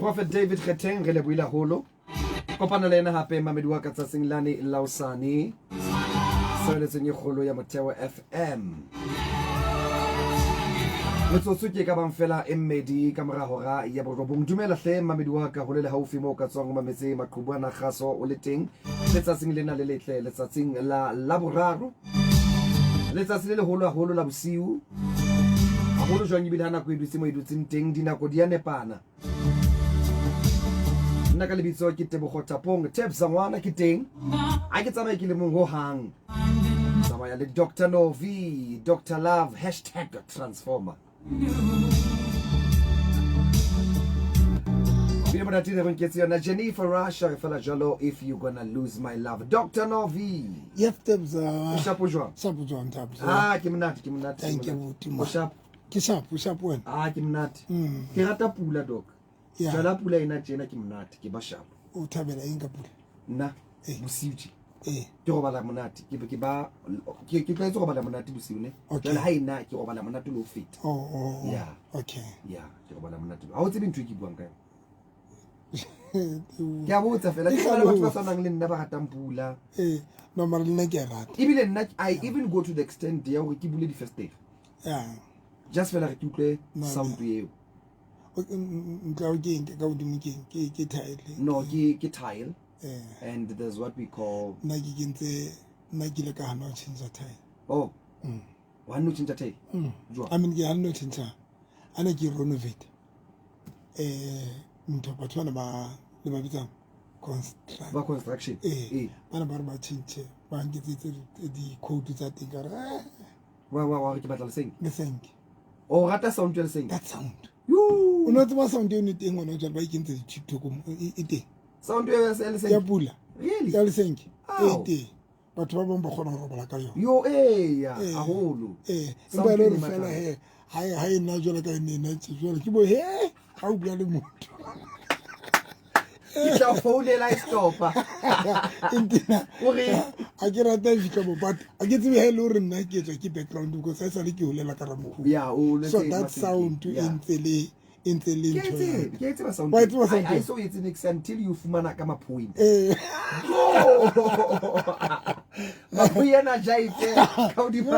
Prophet David Kgeteng re lebohile haholo. Kopana le ena hape mamedi wa ka tsatsing lane Lausane. Sebeletseng e kgolo ya Motheo FM. Metsotso ke ka bang fela e mmedi ka mora hora ya borobong. Dumela hle mamedi wa ka ho le haufi mo ka tswang mametse maqhubu ana kgaso o le teng. Letsatsing lena le letle letsatsing la laboraro. Letsatsi le leholo haholo la bosiu. Haholo jwang ebile hana go edutse mo edutseng teng dinako di a nepana. Nna ka lebitso ke Tebogo Tapong Tebza ngwana ke teng. A ke tsamaye ke le mong ho hang. Tsamaya le Dr. Novi, Dr. Love #transformer. Bile mona tine re nketse yona Jennifer Russia re fela jalo if you gonna lose my love. Dr. Novi. Yes, Tebza. Shapo jwang? Shapo jwang Tebza. Ah, ke monate. Thank you, Timo. Shapo. Ke shapo wena. Ah, ke monate. Ke rata pula doc. Yeah. Jala pula ina tjena ke monate ke ba shapo. O thabela eng ka pula? Nna bosiu ke go bala monate ke tletse go bala monate bosiu ne jala ha ina ke go bala monate lo feta. Oh. Yeah. Okay. Yeah, ke go bala monate. Ha o tsebe ntwe ke buang ka yona. Ke a botsa fela ke bala batho ba tsanang le nna ba ratang pula. No mara nna ke rata. Ibile nna I even go to the extent ya hore ke bule di festere. Yeah. Just fela re tutle sound eo. Ke tile. No, ke tile. And there's what we call na ke ka hana change tile. Oh. One no change tile. I mean ke hana change. Ana ke renovate. Ntho batho ba le ba bitsa construction. Bana ba change ba ngitsitse di code tsa teng ka re wa ke batla le seng. Le seng. O rata sound le seng. That sound. You. O no tsaba sound e ne teng ona jwale ba ikentse di TikTok e teng. Sound ya le seng. Ya pula. Really? Ya le seng. E teng. Batho ba bang ba kgona go robola ka yona. Yo ya haholo. Ba le fela he. Ha ina jwale ka ne na jwale ke bo he ha o bua le motho. Ke phone la stopa. Intina. Ore a ke rata fika mo but a ke tsebe he le hore nna ke etswa ke background because sa le ke holela ka ramoko. Yeah, so that sound to intele ntho. Ke etse ba sound. I saw it in until you fumana ka ma point. Mapuyana jaite ka o di ba.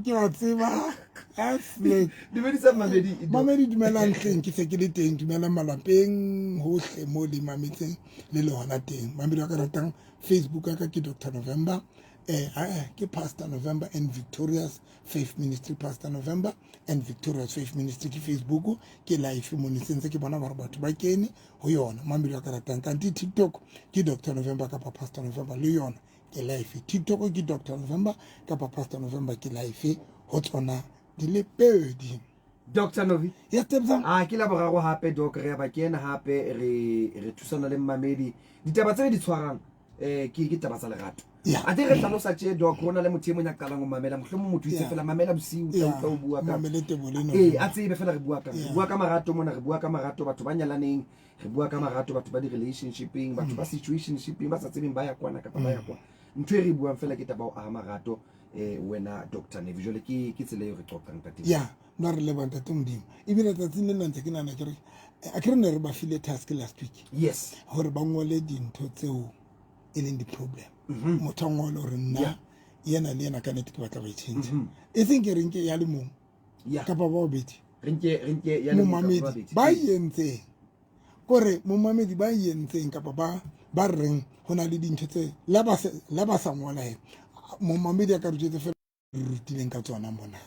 Ke wa tseba. Asle Dumedisa mamedi. Mamedi dumelang tleng ke se ke le teng dumelang malapeng hohle mo le mametseng le lona teng. Mamedi wa ka ratang Facebook ka ke Dr. November. Ke Pastor November and Victorious Faith Ministry. Pastor November and Victorious Faith Ministry ke Facebook ke live mo ntsentse ke bona ba batho ba kene ho yona. Mamedi wa ka ratang ka TikTok ke Dr. November ka Pastor November le yona ke live. TikTok ke Dr. November ka Pastor November ke live ho tsona dile pedi. Dr. Novi. Yes, Tebza. Ke la boraro hape doc re ba kena hape re thusana le mamedi. Ditaba tse di tshwarang ke taba tsa lerato. A dire tlalosa tse doc rona le motho e mong ya qalang o mamela mohlomong motho itse fela mamela bosiu tla o bua ka mamelete boleno. A tsebe fela re bua ka marato mona re bua ka marato batho ba nyalaneng re bua ka marato batho ba di relationshiping batho ba situationshiping ba sa tsebeng ba ya kwana ka ba ya kwa ntwe re buang fela ke taba o a marato wena Dr. Nevi jole ke tsele re qoqang ka teng. Yeah, no re le banta tumdimo ibile tsatsing le nna ntse ke nana ke re a ke re ne re ba file task last week. Yes, hore ba ngole dintho tseo e leng di problem motho ngolo re nna yena le yena ka nete ke batla ba change. I think re nke ya le mong ka ba ba beti re nke ya le mong ba yentse kore mo mamedi ba yentseng ka ba reng hona le dintho tse la ba sa ngola he mo mamedi a ka rutse fela rutileng ka tsona mona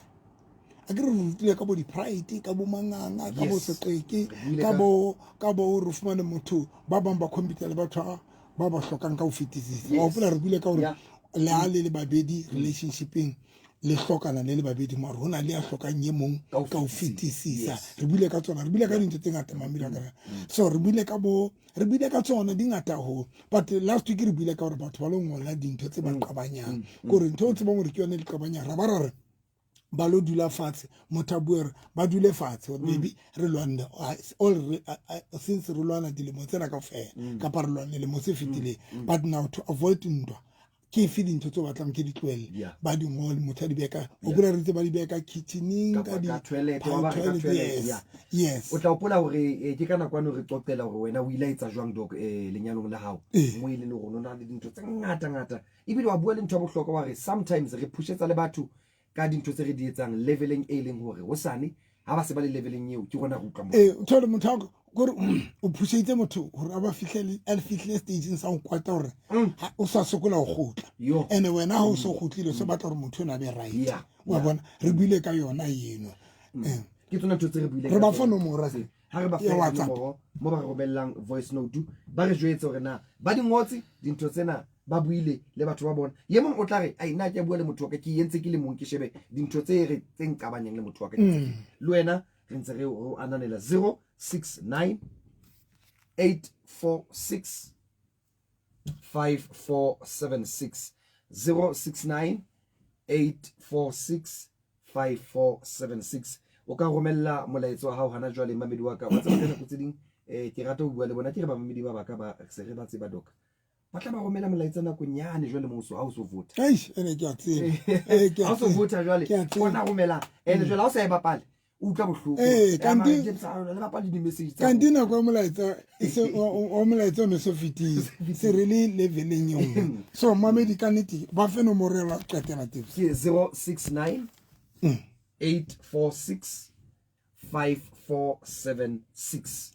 a ke re rutile ka bo di pride ka bo manganga ka bo seqeke ka bo re fumane motho ba bang ba computer le batho ba ba hlokang ka o fetisisa wa hopola re bule ka hore le a le babedi relationshiping le hlokana le babedi mara hona le a hlokang ye mong ka o fetisisa re bule ka tsona re bule ka dintho tse ngata mamedi ka so re bule ka tsona di ngata ho but last week re bule ka hore batho ba lo ngola dintho tse ba qabanyang gore ntho tse bang re ke yone le qabanyang ra ba re ba lo dula fatshe motho a bua ba dule fatshe maybe re lwana all since re lwana dilemo tsena ka fela ka pa re lwana le mo se fitile but now to avoid ntwa ke fe dintho tse o batlang ke di tlohelle Yeah. ba di ngole motho a di beka o bula re tse ba di beka kitchening Kapa ka di ka toilet, wa ba re ka toilet, toilet, yeah. yes o tla opola hore ke ka nakwane re qoqela hore wena o ile etsa jwang dok lenyalong la hao mo ile le rona na le dintho tse ngata ebile wa bua le ntho ya bohlokwa wa re sometimes re pushetsa le batho ka dintho tse re di etsang leveleng e leng hore hosane ha ba se ba le leveleng eo ke gona go ka mo thole motho gore o pushitse motho gore a ba fihlele stageng sa go kwata gore o sa sokola go gotla Yo. and wena ha o se gotlile se batla gore motho o na be right Yeah, wa bona re buile ka yona eno ke tsona ntho tse re buile re ba fa nomoro ha re ba ya fa WhatsApp. nomoro mo ba re romellang voice note ba re jwetse hore na ba di ngotse dintho tsena ba buile le batho ba bona ye mong o tla re ai nna ke bua le motho wa ka ke yentse ke le mong ke shebe dintho tse re tse nqabanyeng le motho wa ka le wena re ntse re o ananela 069 846 5476 069 846 5476 o ka romella molaetso wa hao hana jwale mamedi wa ka wa tsena ka tse ding ke rata ho bua le bona ke re ba mamedi ba baka ba se re ba tseba doka ba tla ba romela molaetsa nako nyane jwale moso ha o so vota ene ke a tseba ha o so vota jwale bona romela ene jwale ha o sa e bapale o utlwa bohloko le bapale di message tsa kanti nako ya molaetsa o molaetsa o ne so fetile se re le leveleng e nngwe so mamedi ka nnete ba fe nomoro ya qetela tips ke 069 846 5476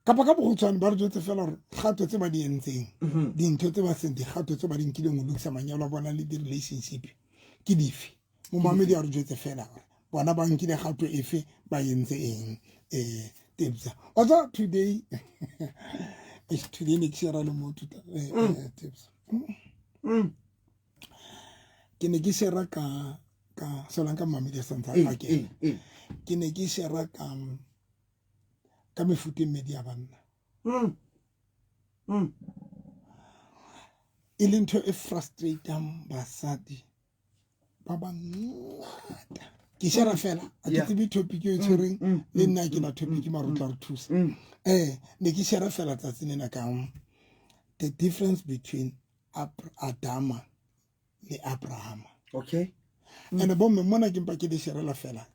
kapa ka bogutshwane ba re jwetse fela gore kgato tse ba di entseng dintho tse ba seng dikgato tse ba di nkileng go lokisa manyalo a bona le di-relationship ke dife mo mamedi a re jwetse fela gore bona ba nkile kgato efe ba entse eng Tebza otsa today ne ke shera le mo Tebza ke ne ke shera ka solanka mamedi a santsa a ke ne ke shera ka mefuta e mmedi ya banna e le ntho e frustrating basadi ba bangata ke shera fela a ke tsebe topic e tshwereng le nna ke na topic marutla re thusa ne ke shera fela tsatsing lena ka the difference between Adama le Abraham. Okay. And bomme mona ke mpa ke le sherela fela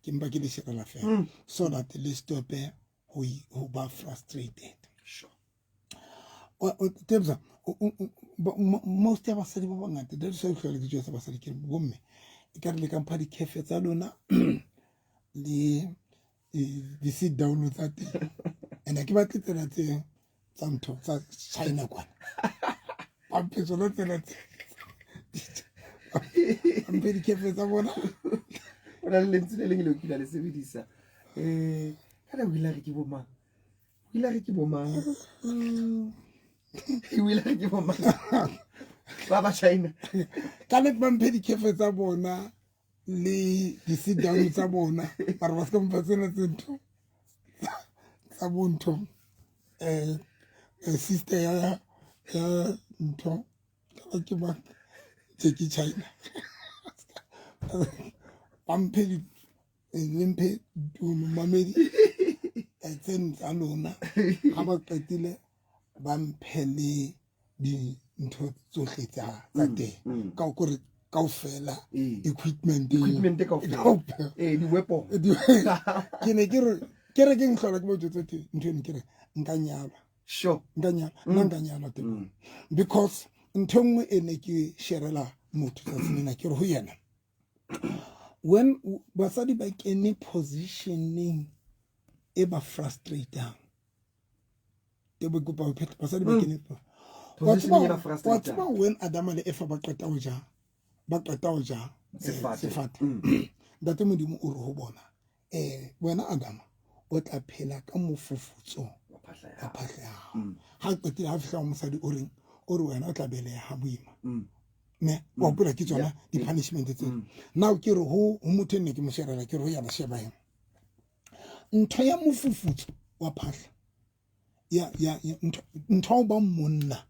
so that le stop ho ba frustrated. Sure. Tebza most ya basadi ba bangata da se hlole ke tšwa basadi ke bomme e ka re le ka di cafe tsa lona le di sit down tsa teng and ke batla tsena tse tsa ntho tsa China kwana ba phetso le tsena ampe di cafe tsa bona o na le lentse le leng le o kila le sebedisa kana o ile re ke bomang o ile re ke bomang o ile re ke bomang ba China ka le bampe di cafe tsa bona le di sit down tsa bona ba re ba se ka mpa tsena tse ntho tsa bontho sister ya ntho ka ke ba Jackie China bampe di limpe mamedi tsen tsa lona ga ba qetile ba mphele di ntho tsohle tsa teng ka gore kaofela equipment kaofela di weapon ke ne ke re ke ngihlola ke bo tse tse ntho ne ke re nka nyala sure nka nyala teng because ntho nngwe e ne ke sherela motho tsa tsena ke re ho yena when basadi ba kene positioning e ba frustrating te bo go ba pheta basadi ba kene positioning e ba frustrating ba when Adama le Eva ba qeta ho ja sefate date modimo o re ho bona wena Adama o tla phela ka mofufutso wa phahla ya ha qetile ha fihla mosadi o re wena o tla bele ha boima ne wa pula ke tsona di punishment tse now ke re ho motho ne ke mo sherela ke re ho yana sheba eng ntho ya mofufutso wa phahla ya ntho ba monna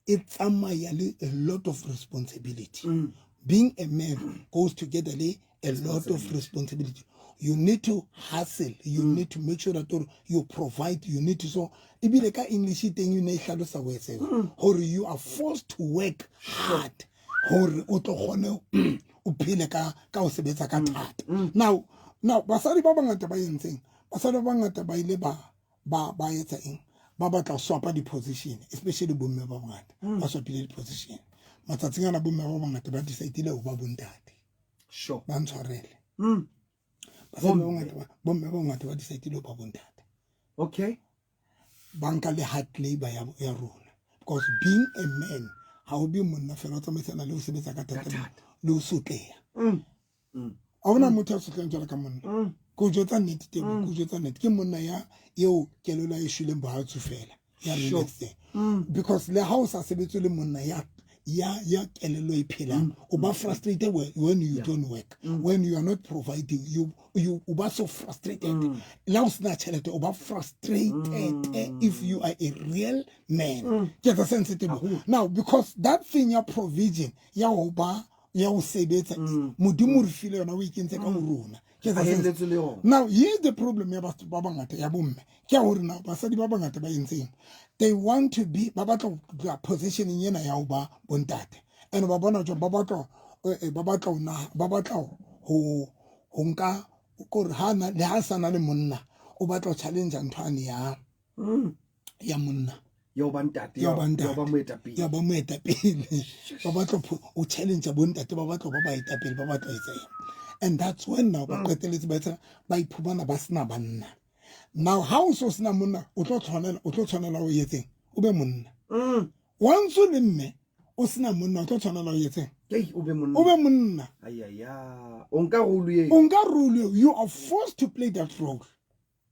e tsamaya le a lot of responsibility being a man goes together le a lot of responsibility. You need to hustle, you need to make sure that you provide, you need to so English thing you need or you are forced to work hard hore o tlo kgone o phele ka o sebetsa ka thata. Now basadi ba bangata ba entseng, basadi ba bangata ba ile ba etsa eng, ba batla swapa di position, especially bomme ba bangata ba swapile di position. Matsatsing ana bomme ba bangata ba decidile ho ba bontate. Sure. Ba ntshwarele. Basadi ba bangata bomme ba bangata ba decidile ho ba bontate. Okay. Banka le hard labor ya rona, because being a man ha o be monna fela o tsamaisana le ho sebetsa ka thata le ho sotleha. A hona motho a sotleng jwalo ka monna. Ko jotsa nnete teng, ko jotsa nnete ke monna eo kelelo e shweleng bohatsu fela ya relaxing. Because le ha o sa sebetse le monna ya kelelo e phelang, o ba frustrated when you don't work, when you are not providing, you ba so frustrated. La o sena tjhelete o ba frustrated if you are a real man. Get a sensitive. Now because that thing ya provision ya o sebetsa modimo re file yona o ikentse ka rona. Now here's the problem ya batho ba bangata ya bomme ke hore na basadi ba bangata ba entseng, they want to be ba batla positioning yena ya ho ba bontate, and ba bona jwa ba batla ho nka gore hana le ha sana le monna o batla challenge nthwane ya monna yo bantate ya ba moetapele ba batla o challenge bontate ba batla ba etapele ba batla etsa. And that's when now ba qeteletse ba iphumana ba sena banna. Now how so sena monna o tlo tshwanela o yetseng o be monna. Once o le mme o sena monna o tlo tshwanela o yetseng o be monna. Onka rule you are forced to play that role.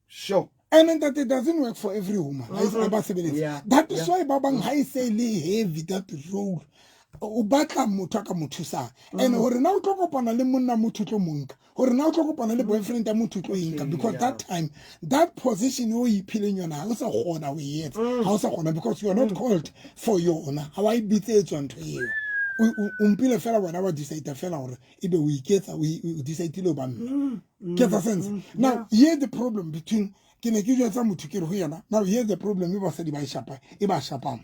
Sure. And then that it doesn't work for every woman. That is why babang high say heavy that role. O batla motho ka mothusa, and hore na o tlo kopana le monna motho tlo monka, hore na o tlo kopana le boyfriend ya motho tlo inka, because that time that position o ipheleng yona ha o sa gona o yetsa, ha o sa gona, because you are not called for yona. Ha wa ibitsetswa ntho eo o mpile fela wena wa decide fela hore ebe o iketsa o decide lo ba mme. Get the sense? Now here the problem between ke ne ke jwetsa motho ke re ho yana. Now here the problem e ba sa di ba shapa e ba shapang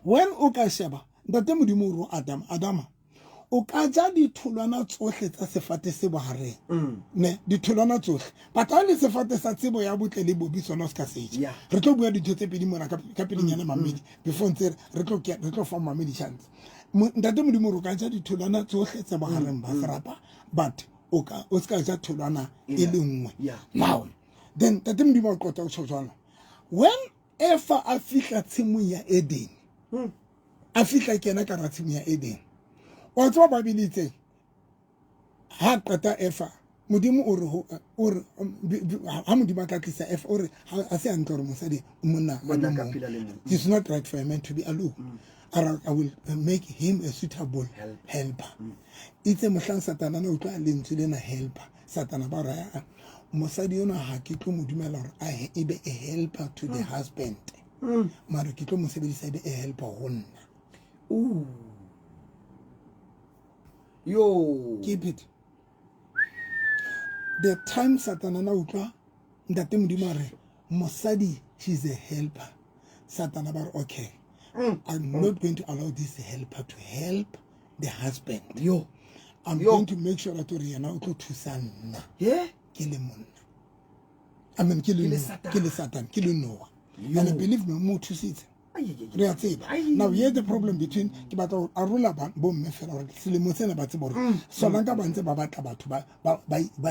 when o ka sheba ntate modimo ro Adama o ka ja ditholwana tsohle tsa sefate se bohareng ne ditholwana tsohle but ha le sefate sa tsebo ya botle le bobi sona se ka seja re tlo bua ditho tse pedi mona ka pedinyana mamedi before ntse re tlo fa mamedi chance. Ntate modimo ro ka ja ditholwana tsohle tsa bohareng ba serapa but o ska ja tholwana e le nngwe. Now then ntate modimo o qota o tshwana when Eva a fihla tshimong ya Eden, a fihla kena ka rathimo ya Eden, wa tswa ba bilitse ha qeta Eva modimo o re ha modimo ka tlisa Eva o re a se antlo re mosadi monna it's not right for a man to be alone. I will make him a suitable helper. Itse mohlang satana na o tla lentswe lena helper, satana ba ra mosadi yona ha ke tlo modumela hore a ebe a helper to the husband, mara ke tlo mosebedisa ebe a helper ho nna. Yo, keep it. The time satana na utlwa ntate modimo re mosadi, she's a helper, satana ba okay, I'm not going to allow this helper to help the husband. I'm going to make sure that yena o tlo thusa nna. Ke le monna. I mean ke le Satan, ke le Noah. And believe me, mo thusitse. Now here's the problem between ke batla a rola bo mme fela hore selemo sena ba tsebore sona ka bantse ba batla batho ba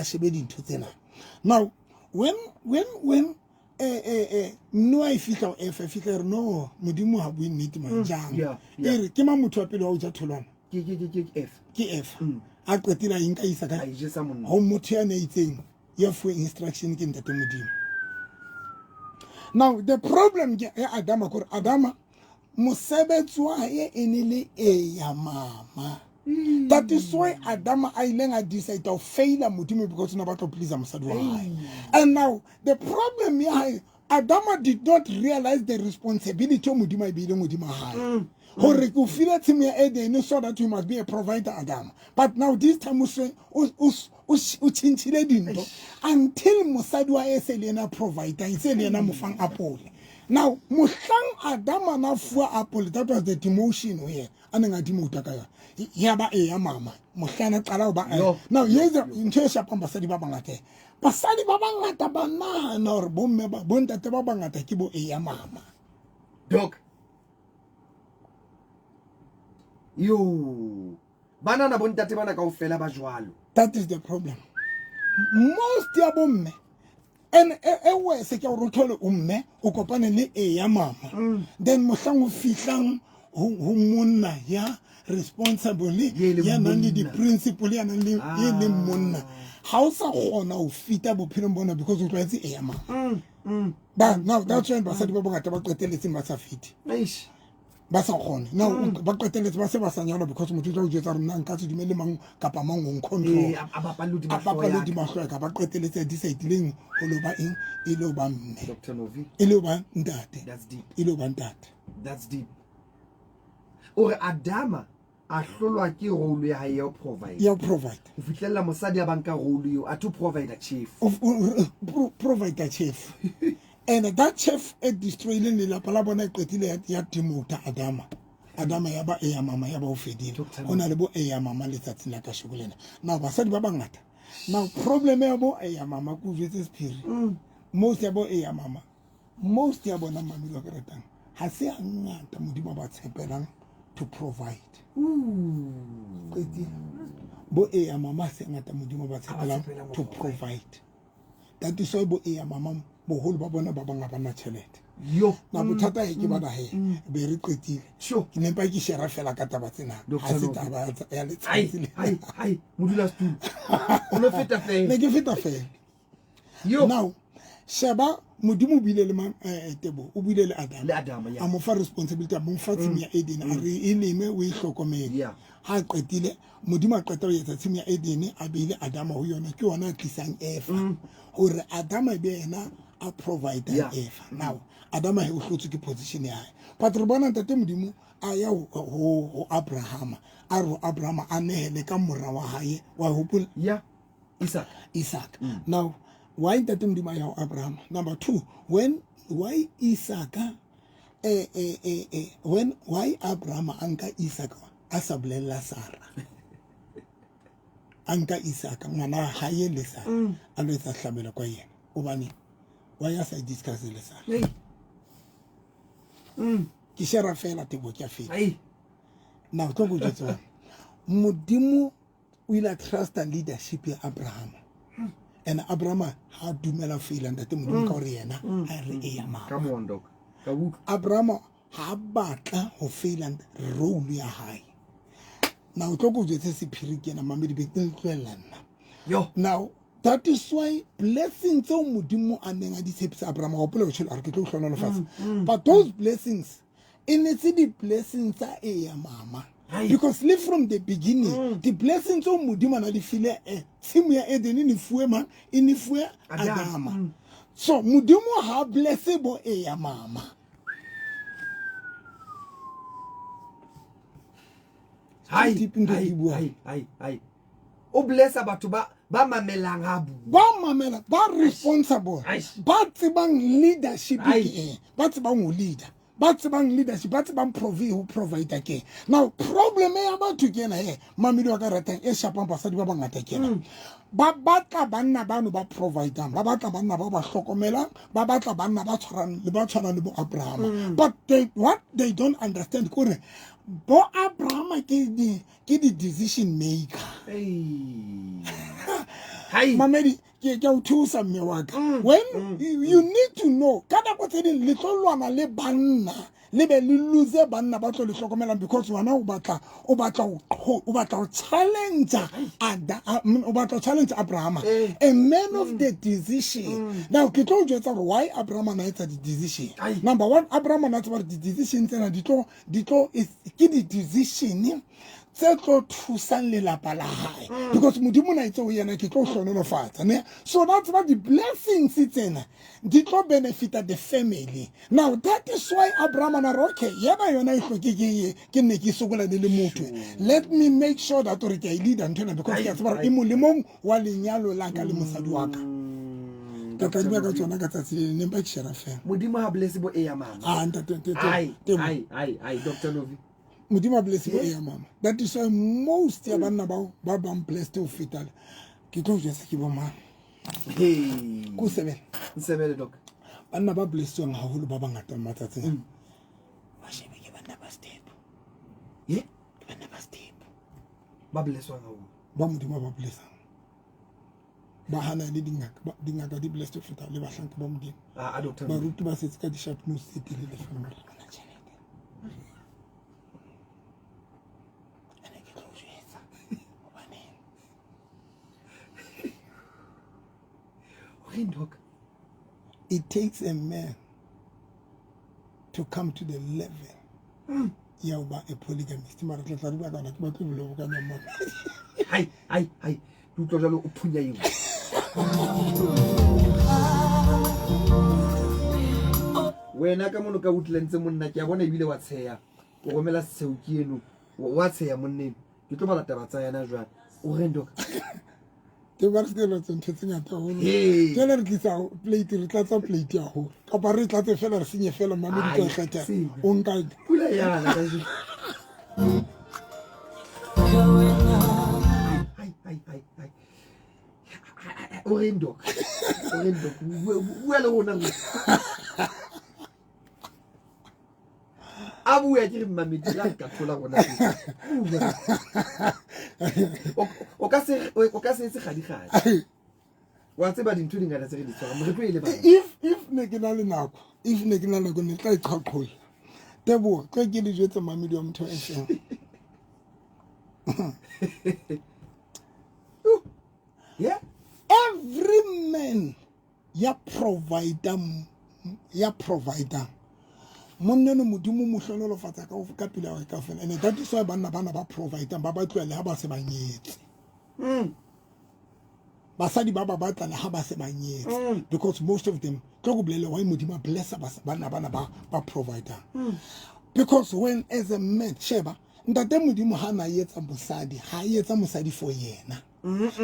shebe dintho tsena. Now when no I feel if no modimo ha bue nnete ma jang ere ke ma motho wa pele wa o ja tholwana ke F a qetela inka isa ka ho motho ya ne itseng ya fu instruction ke ntate modimo. Now the problem ke Adama kore Adama mosebetsi wa hae enele ya mama. That is why Adama a ileng a decide to fail modimo because na batla please mosadi wa hae. And now the problem ya Adama did not realize the responsibility of modimo ibile modimo hae. Hore ku fila tshimo ya Eden so that you must be a provider Adama. But now this time o chinchile dinto until mosadi wa hae se le na provider, se le na mofang apole. Now, mohlang Adama na fuwa apple, that was the demotion here. Ane nga dimota kaya. Yaba ya mama. Mohlang na qala ba. Now, here's the intention pa basadi ba bangata. Basadi ba bangata ba na nor bomme ba bontate ba bangata ke bo ya mama. Dog. Yo. Banana bontate bana kaofela ba jwalo. That is the problem. Most ya bomme and ewe se ke o thole umme o kopane le ya mama. Then mohlang o fihlang ho monna ya responsible ya nang le di principle ya nang le ye le monna. Ha o sa gona o fita bophelo bona because o tlwaetse ya mama. But now that's when basadi ba bongata ba qeteletse ba sa fiti. Eish. Ba sa gone. Now ba qeteletse ba se ba sa nyala because motho o jetsa re nna nka se dumele mang kapa mang o control. Abapaludi mahlo ka ba qeteletse di sa itileng ho lo ba eng e lo ba mme. Dr. Novi. E lo ba ntate. That's deep. E lo ba ntate. That's deep. Ore Adama a hlolwa ke role ya hae ya provide. Ya provide. O fitlhella mosadi a banka role yo a to provide a chief. Provide a chief. And that chef at destroying the lapa la bona qetile ya timota Adama. Adama ya ba ya mama ya ba o fedile. Ona le bo ya mama le tsatsing la ka shugulena. Now basadi ba bangata. Now problem ya bo ya mama ku jetse spirit. Most ya bo ya mama. Most ya bona mami lo keretang. Ha se ngata modimo ba tshepelang to provide. Bo ya mama se ngata modimo ba tshepelang to provide. That is why bo ya mama boholo ba bona ba banga bana tšhelete. Yo na bothata e ke bana he be re qetile sure ke nempa ke shera fela ka taba tsena ha se taba ya letsatsi le hai modula stool o no feta fela ne ke feta fela yo now sheba modimo bile le tebo o bile le Adama a mo fa responsibility a mo fa tsimi ya Eden a re e neme o e hlokomele ha qetile modimo a qeta o etsa tsimi ya Eden a beile Adama ho yona ke yona tlisang Eva hore Adama be yena a provider Eva. Now Adama he o hlotse ke position ya hae but re bona ntate modimo a ya ho Abraham a re Abraham a nehele ka morra wa hae wa hopola Isaac. Now why ntate modimo ya ho Abraham? Number 2, why Isaac why Abraham anka Isaac a sa bolella Sarah anka Isaac ngwana hae le Sarah a lo etsa hlamela kwa yena o bane why ya sa discuss le Sarah ki shera fela tebo ke fela now tlo go jetsa modimo o ila trust the leadership ya Abraham and Abraham ha dumela fela ntate modimo ka hore yena a re e ya mama come on dog Abraham ha batla ho fela role ya hae now tlo go jetsa sephiri ke na mamedi be tlelana yo now that is why blessings tso modimo a neng a di tshepisa Abraham go pele o tshela re ke tlo hlona le fatse but those blessings in it's the blessings tsa e ya mama because live from the beginning the blessings tso modimo na di file tsimu ya Eden ni fuwe man ini fuwe Adama so modimo ha blesse bo e ya mama hai o blessa batho ba mamelang ha bu ba mamela ba responsible ba tsebang leadership ba tsebang o leader ba tsebang leadership ba tsebang provider ke now problem ya batho ke na mamedi wa ka ratang e shapang basadi ba bangata ke na ba batla banna bano ba provider ba batla banna ba hlokomela ba batla banna ba tshwarang le bo Abraham but what they don't understand kore bo Abraham ke di decision maker hai mamedi ke o thusa mme wa ka when you need to know kada go tsene le tlolwana le banna le be le lose banna ba tlo le hlokomela because wana o batla o challenge Abraham a man of the decision now ke tlo jwetsa gore why Abraham na etsa di decision number 1 Abraham na etsa di decision tsena di tlo is ke di decision tse tlo thusang lelapa la hae because modimo na itse o yena ke tlo hlonolofatsa ne so that's what the blessings tsena di tlo benefit the family now that is why Abraham na roke yena yona e hloke ke ne ke sokola le motho let me make sure that re ke leader ntona because ke tsaba e molemong wa lenyalo la ka le mosadi wa ka ka tla ka tsona ka tsatsi ne ba ke shera fela modimo ha bless bo e ya mama ai Dr. Novi modimo bless bo e ya mama. That is why most ya banna ba bang blessed to fitala ke tlo jesa ke bo mama ku sebele doc banna ba blessed nga haholo ba bangata matsatsing ba shebe ke banna ba step banna ba step ba blesswa nga ba modimo ba blessa ba hana le dingaka di blessed to fitala le ba hlanka ba modimo Dr. ba ruti ba setse ka di sharp news se tile le fela bona tšhelete ene ke tlo jesa bana doc it takes a man to come to the level ya ba a polygamist mara tla tla ba kana ke ba tlo ka nyama hai tu tlo jalo o phunya eng wena ka mono ka utlentse monna ke a bona ebile wa tsheya o romela seuki eno wa tsheya monneng ke tlo bala taba tsa yana jwang o reng doc te ba se lo tsentse tsenya ta ho tela re tlisa plate re tlatsa plate ya ho ka ba re tlatse fela re senye fela mama di tla kgetha o nka pula yana ka ji hai o reng doc bua le rona abu ya ke re mamedi la ka thola rona o ka se ga di wa tseba dintho di ngata tse re di tswa mo re tlo ile ba if ne ke na le nako ne tla iqhaqhola tebo ke di jwetsa mamedi wa motho e feng yeah every man ya provider monna no modimo mo hlonolofatsa ka pila wa ka fela and that is why bana ba provider ba tloele ha ba se banyetse basadi ba tla le ha ba se banyetse because most of them tlo go blele why modimo blessa bana ba provider because when as a man sheba ntate modimo ha na yetsa mosadi ha yetsa mosadi for yena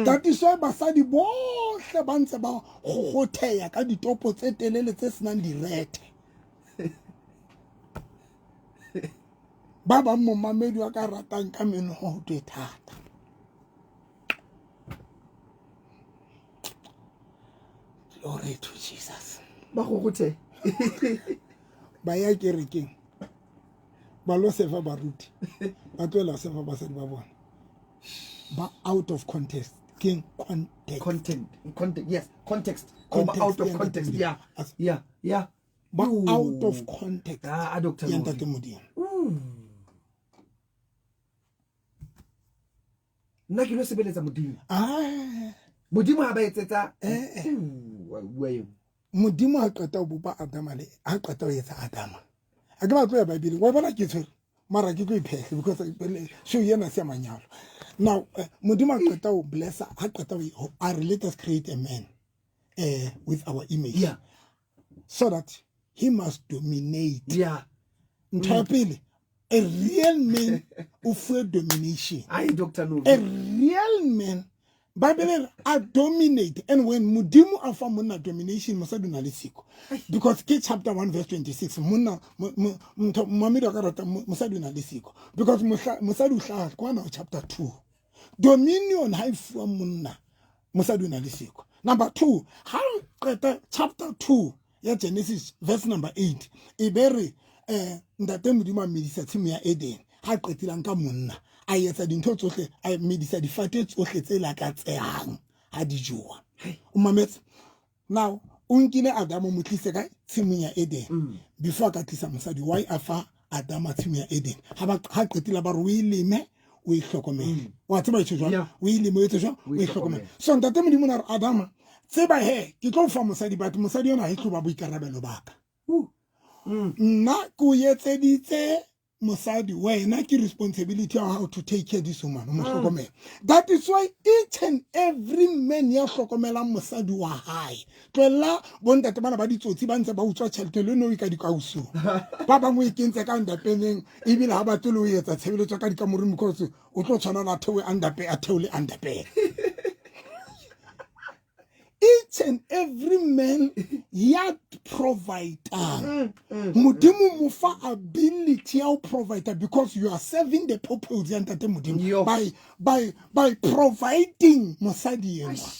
that is why basadi bohle ba ntse ba gogotheya ka ditopo tse telele tse senang direte ba mo mamedi wa ka ratang ka meno ho twe thata glory to Jesus ba gogothe ba ya kerekeng ba lo sefa baruti ba tloela sefa basadi ba bona ba out of context king content yes context out of context yeah ba out of context Dr. ya ntate modimo nna ke lo sebeletsa modimo modimo ha ba etsetsa modimo a qeta ho bopa Adama le a qeta ho etsa Adama a ke ba tlo ya Bible wa bona ke tshwere mara ke go iphehle because show yena se manyalo now modimo a qeta ho blessa a qeta ho let us create a man with our image so that he must dominate ntapile a real man of domination Dr. Novi a real man Bible a dominate and when modimo afa monna domination mosadi na le siko because ke chapter 1 verse 26 monna mamedi ka rata mosadi na le siko because mosadi o hlaga kwana chapter 2 dominion ha ifuwa monna mosadi na le siko number 2 how qeta chapter 2 ya Genesis verse number 8 ibere ndate modimo a medisa tshimo ya Eden ha qetilang ka monna a etsa dintho tsohle a medisa difate tsohle tse la ka tseang ha di jowa o mametse now o nkile Adama mo tlise ka tshimo ya Eden before ka tlisa mosadi why afa Adama tshimo ya Eden ha qetila ba re o ileme o ihlokomele wa tseba itse jwa o ileme o etse jwa o ihlokomele so ndate modimo na Adama tseba he ke tlo fa mosadi batho mosadi yona ha e tlo ba boikarabelo baka nna ko yetseditse mosadi wena ke responsibility of how to take care this woman mo hlokomela that is why each and every man ya hlokomela mosadi wa hae tloela bontate bana ba ditsotsi ba ntse ba utswa tšhelete le no ka dikausu ba bangwe ikentse ka ndapeneng ebile ha ba tlo o etsa tshebeletso ka dikamoreng because o tlo tshwana na thewe andape a theole andape each each and every man ya provider. Modimo mo fa ability ya provider because you are serving the purpose ya ntate Modimo by providing mosadi yena.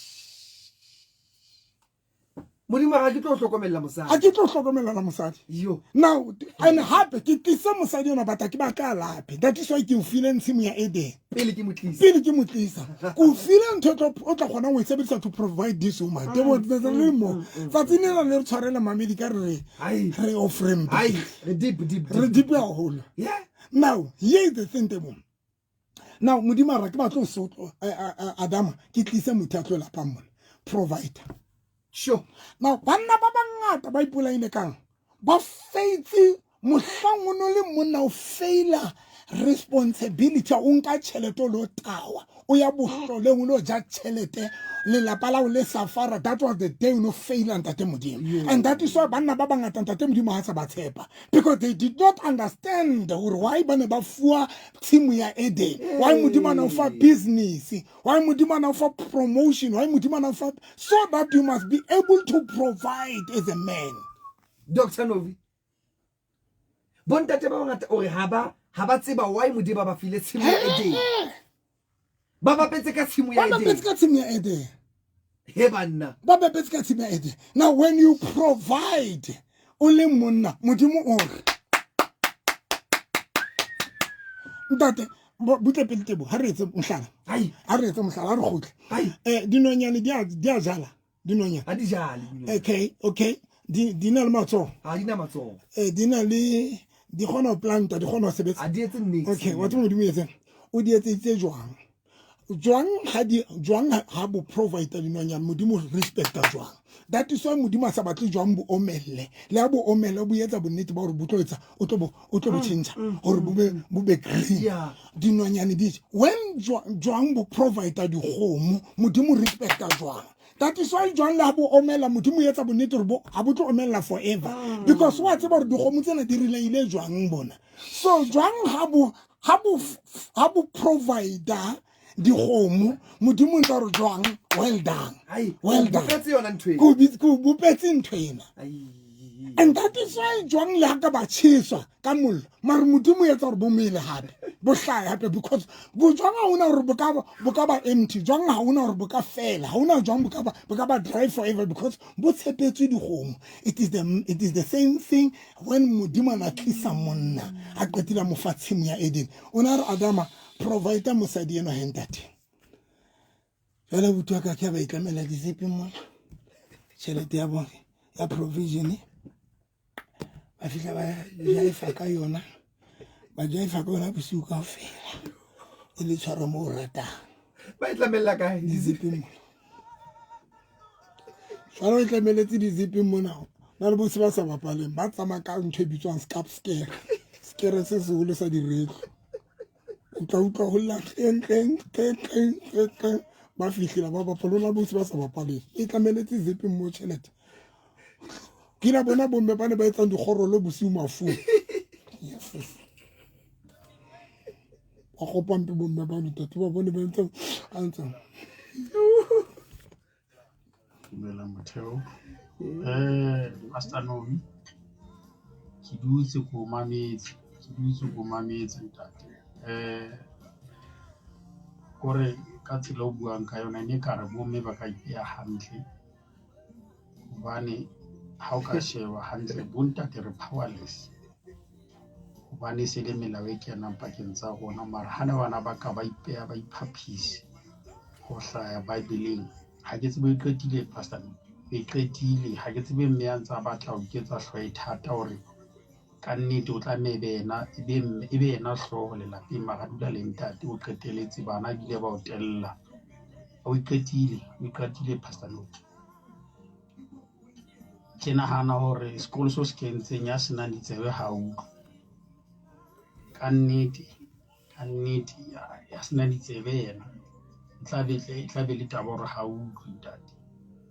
Modimo ga ke tlo hlokomela mosadi. A ke tlo hlokomela mosadi. Yo. Now, and happy ke tlisa mosadi yona bata ke ba ka lape. That is why ke feel ntshimo ya Eden. Pele ke motlisa. Pele ke motlisa. Ku feel ntho o tla gona go sebedisa to provide this woman. There was the limo. Fatsine la le tshwarela mamedi ka re offering. Ai, re deep. Re deep ya hole. Yeah. Now, here is the thing table. Now, Modimo ra ke ba tlo so Adam ke tlisa motho a tlo la pa mona. Provider. Sure. Now, banna ba bangata ba ipolaile kang ba faith mohlang o no le monna o faila responsibility o nka tšhelete lo tawa o ya bohloleng lo ja tšhelete le lapa la o le safara. That was the day no fail ntate Modimo. And that is why banna ba bangata ntate Modimo ha sa ba tshepa because they did not understand why bana ba fuwa tshimo ya Eden, why Modimo na fa business, why Modimo na fa promotion, why Modimo na fa, so that you must be able to provide as a man. Dr. Novi. Bontate ba bangata o re ha ba tseba why Modimo ba file tshimo ya Eden. Ba petse ka tshimo ya Eden. Ba petse ka tshimo ya Eden. He banna. Ba petse ka tshimo ya Eden. Now when you provide o le monna Modimo o re ntate butle pele tebo ha re etse mohlala. Hai. Ha re etse mohlala ha re gotle. Hai. Dinonyane di a jala. Dinonyane. Ha di jale. Okay. Di na le matsogo. Ha di na matsogo. Di na le di gona planta di gona sebetsa. Ha di etse niks. Okay, what mo Modimo etseng o di etse jwang ha bo provider dinonyane Modimo respecta jwang. That is why Modimo sa batle jwang bo omelle le a bo omelle bo etsa bonnete ba gore bo tlo etsa o tlo bo change gore bo be green. Dinonyane di when jwang bo provider di gomo Modimo respecta jwang. That is why jwang la bo omela Modimo etsa bonnete gore bo a bo tlo omella forever because wa tseba gore di gomo tsena di rileile jwang bona. So jwang ha bo provider di gomo Modimo ntse re jwang well done. Ku bupetse ntwena. And that is why jwang le ka ba tsheswa ka mollo mara Modimo etsa gore bo mele hape bo hlaya hape because bo jwang ha una gore bo ka ba empty jwang ha una gore bo ka fela ha una jwang bo ka ba dry forever because bo tshepetswe di gomo. It is the same thing when Modimo na tlisa monna a qetile mo fa tshimo ya Eden ona re Adama provider mosadi eno hentate jala butwa ka ke ba itlamela disepe mo tšhelete ya bone ya provision ba fihla ba jaifa ka yona bosiu ka fela e le tshwaro mo o ratang ba itlamela ka disepe mo tshwaro e tlameletse disepe mo nao na le bose ba sa bapaleng ba tsamaya ka ntho e bitswang scare se segolo sa diretlo o tla utlwa go lla ba fitlhela ba bapalola bose ba sa bapaleng e tlameletse zepe mo tšhelete ke la bona bomme ba ne ba etsang digorolo bosiu mafung ba kopampe bomme ba ntate ba bone ba ntse a ntseng dumela motheo Pastor Novi ke dutse ko mametse ntate kore ka tsela o buang ka yona ne ka re bomme ba ka ipeya hantle hobane ha o ka sheba hantle bontate re powerless hobane se le melao e kenang pakeng tsa rona mara hana bana ba ka ba ipeya ba iphaphise go hlaya Bibeleng ha ke tsebe iqetile Pastor e qetile ha ke tsebe mme ya ntsa batla ho ketsa hlwa thata hore ka nnete o tla mebena e be ena hloho le lapeng mara dula le ntate o qeteletse bana bile ba o tella o iqetile Pastor Novi ke nahana hore sekolo so se kentseng ya senang ditsebe ha utlwe ka nnete ya senang ditsebe yena tla be le taba hore ha utlwe ntate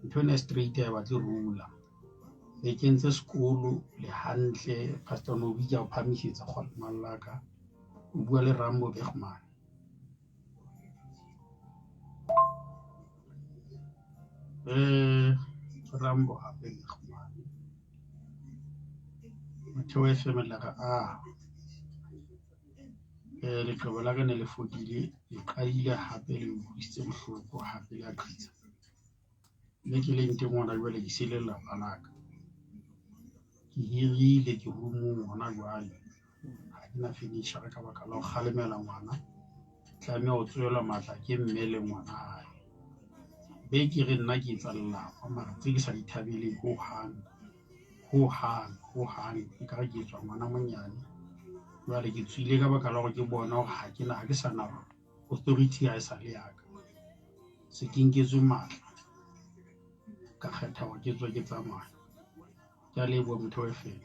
ntho ena straight ya batle rula e kentse sekolo le hantle Pastor Novi ja o phamisetsa go mallaka o bua le Rambo Bergman Rambo hape le khumane motho wa FM la ka leqeba la ka ne le fodile le qadile hape le buisitse bohloko hape le a qhitsa mme ke leng teng ngwana jwale ke se le lapa la ka ke hirile ke humo ngwana jwale ha ke na finisher ka baka la ho kgalemela ngwana tlameha ho tswela matla ke mme le ngwana hae be ke re nna ke etsa lelapa mara tse ke sa di thabeleng ho hang ke ka re ke etswa ngwana monyane jwale ke tswile ka baka la hore ke bona hore ha ke sa na authority ha e sa le ya ka se ke nketswe matla ka kgetha hore ke tswe ke tsamaya ke a leboha motho wa FM.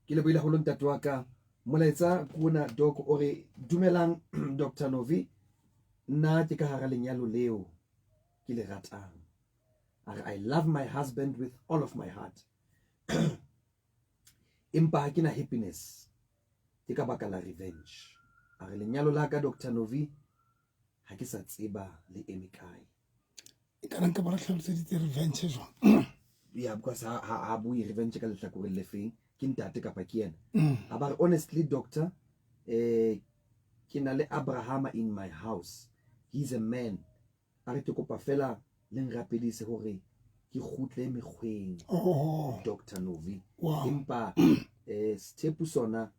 Ke lebohile haholo ntate wa ka molaetsa kuna doc ore dumelang Dr. Novi nna ke ka hara lenyalo leo ke le ratang I love my husband with all of my heart empa ha ke na happiness ke ka baka la revenge are lenyalo la ka Dr. Novi ha ke sa tseba le eme kae ka nka ba hlaloseditse revenge jwang yeah because ha bui revenge ka lehlakore le feng ke ntate kapa ke yena aber honestly doctor ke na le Abraham in my house. He's a man a re ke kopa fela le nrapedise hore ke khutle mekgweng Dr. Novi empa Sthepu sona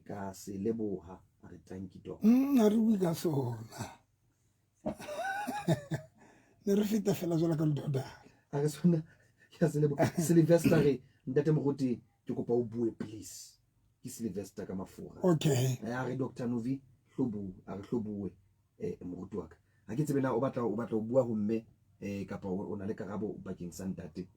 ka se leboha a re thank you doc a re bui ka sona ne re feta fela jwala ka ledoda a re sona ya se leboha Sylvester re ntate moruti ke kopa o bue please ke Sylvester ka mafura okay a re Dr. Novi hlobu a re hlobue moruti wa ka ha ke tsebe na o batla o bua ho mme kapa o na le karabo bakeng sa ntate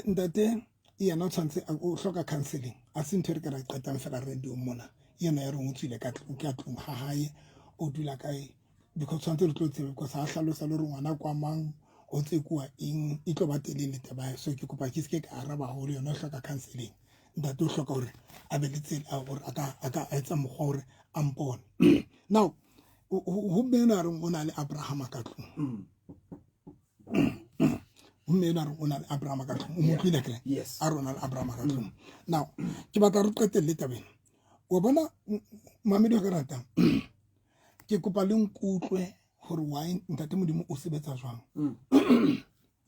ntate yena o tshwantse o hloka counseling a se ntho re ka ra qetang fela radio mona yena ya re o tswile ka tlung ha hae o dula kae because tshwantse re tlo tsebe because ha hlalosa le re ngwana kwa mang o tsekwa eng e tlo ba telele taba so ke kopa ke se ke araba ho le yona o hloka counseling ntate o hloka hore a be le tsela a hore aka etsa mogwa hore a mpone now ho mena re ona le Abraham ka tlung mena re ona le Abraham ka tlung mo tlile kre yes a rona le Abraham ka tlung now ke batla re qetelle tabeng o bona mamedi ka rata ke kopa le nkutlwe hore wine ntate modimo o sebetsa jwang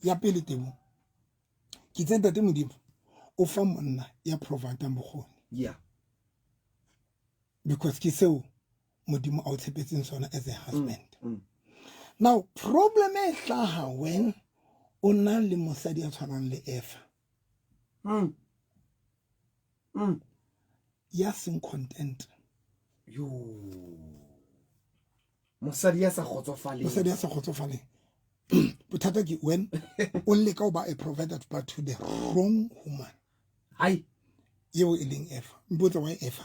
ya pele tebo ke tse ntate modimo o fa monna ya provider bokgoni yeah because ke seo modimo a o tshepetseng sona as a husband now problem e hlaha when o na le mosadi a tshwanang le Eva ya sing content yo mosadi ya sa khotsofale bothata ke when o le ka ba a provider but to the wrong woman hai yeo e leng Eva mbotsa why Eva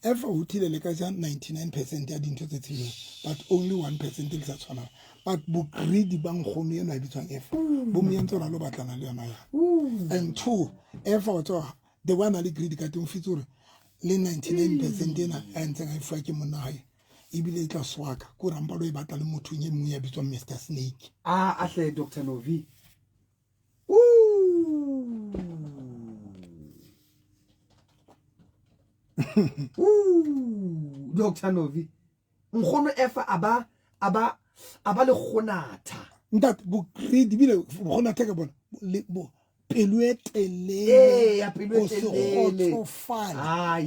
Eva o thile le ka ja 99% ya dintho tse tshileng but only 1% le sa tshwana but bo greedy bang khono yena a bitswang Eva bo mo yentse ra lo batlana le yona ya and two Eva o tswa the one ali greedy ka teng fitsure le 99% ena a ntse ga ifa ke monna hae ibile e tla swaka ko ramba lo e batla le motho nye mo ya bitswang Mr Snake ahle Dr Novi Dr Novi nkgono Eva aba le khonatha ntate bo greedy bile bona theka bona le bo pelo e telele ya pelo e telele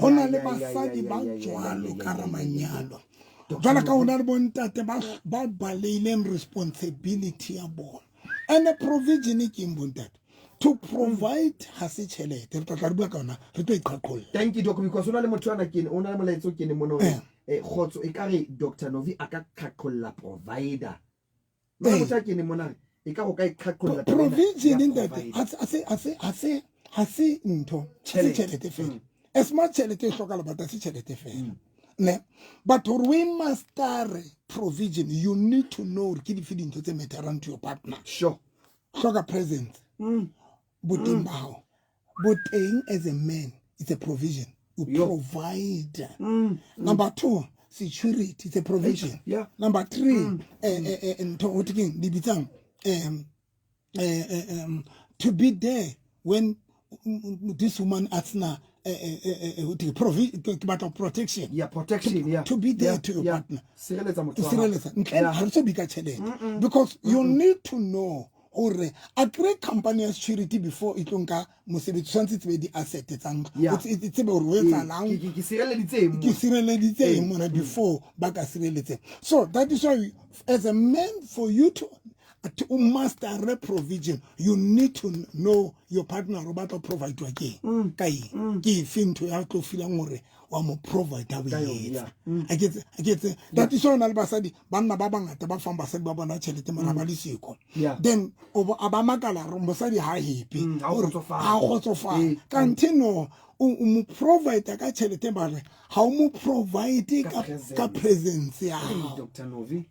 hona le basadi ba jwalo ka ramanyalo jwala ka ona le bontate ba baleileng responsibility ya bona and a provision ke bontate to provide ha se chelete re tla bua ka ona re tlo iqaqolla thank you doc because ona le motho ana ke ona le molaetso ke ne mono khotso e kare Dr Novi aka qaqolla provider ba motho ke ne mona e ka go ka iqaqolla provision in that ha se ntho chelete fela as much chelete hlokala but se chelete fela ne but we master provision you need to know ke di feeding to matter to your partner sure hloka presence boteng bao boteng as a man it's a provision you provide number two security, it's a provision. Yeah. Number 3, to be there when this woman asks now protection. Yeah, protection, yeah. To be there yeah, to your yeah. partner. Yeah. Because you need to know or a great company as charity before it onka mosebetsi tshwantse tsebe di asset tsang it's tsebe hore o etsalang ke sireleditseng mona before ba ka sireletseng. So that is why as a man, for you to master a provision, you need to know your partner about to provide to again. Ke fin to ya to feel ngore wa mo provide wa yetsa. I get that is why na basadi banna ba bangata ba fang basadi ba bona tšhelete mara ba lisiko. Then abamakala mosadi ha happy or ha khotsofa kantino mo provide ka tšhelete bare ha o mo provide ka presence ya Dr. Novi.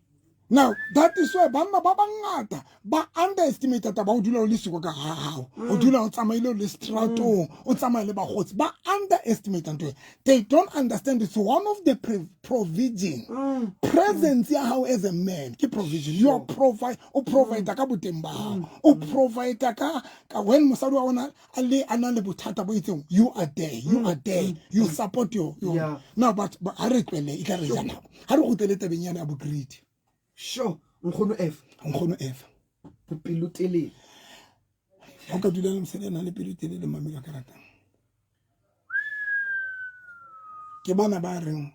Now, that is why banna ba bangata ba underestimate ta ba o dula o le siko ka hao. O dula o tsamaile le strato, o tsamaile ba khotsi ba underestimate nto. They don't understand it's one of the provision. Presence ya how as a man, ke provision. You are provide ka boteng ba hao. O provide ka when mosadi wa ona ale anale bothata bo itseng, you are there. You support your. Now but ha re tlele e ka re jana. Ha re go teleta benyana abu greed. Sure, nkgono F. Pelo telele. O ka dula le mosadi na le pelo telele mami ka karata. Ke bana ba reng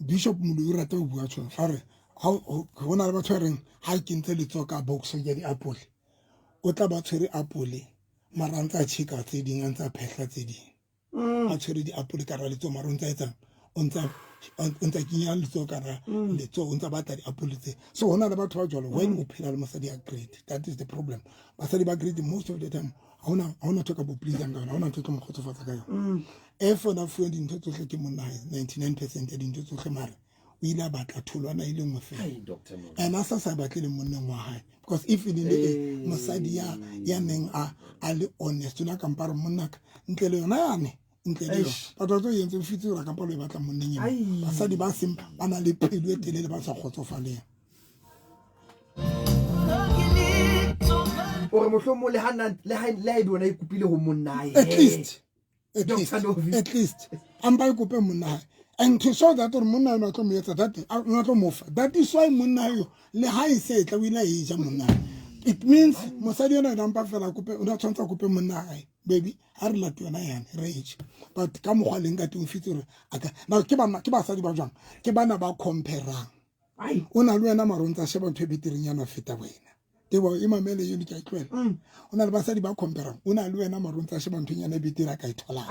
Bishop Mulu o rata o bua tshwana. A re ha hona le batho reng ha ke ntse le tsoka box ya di apple. O tla ba tshwere apple mara ntsa chika tse ding ntsa phehla tse ding. A tshwere di apple ka ra le tso mara ntsa etsa ntsa kinya le tso ka ra le tso ntsa batla di apple tse. So hona le batho ba jolo when o phela le mosadi a great, that is the problem. Basadi ba great most of the time. Hauna talk about please and hauna talk mo khotsofatsa ka yona. If ona fuwe dintho tsohle ke monna 99% ya dintho tsohle mara o ile batla tholwana ile ngwe fela. And asa sa batle le monneng wa hae because if it ile mosadi ya neng a le honest una kampara monna ka ntle le yona yane ntle le batho tso yentse fitse ra kampalo e batla monneng yena. Basadi ba simpa bana le pelo e telele ba sa khotsofaleng. Or mohlomo le hana le ha bona e kupile ho monna at least amba ikope monna and to show that monna no tlo mo etsa that no tlo mo fa. That is why monna yo le ha e se tla wila e ja monna. It means mosadi yona e mpa fela kope o na tshwantsa kope monna hae baby ha re lati yona yana rage but ka mogwa leng ka teng fitse re aka now ke basadi ba jwang ke bana ba comparang ona le wena maronta sheba ntwe bitiring yana feta wena tebo imamele yone ke a tlwela ona le basadi ba comparang ona le wena maronta sheba ntwe yana bitira ka ithola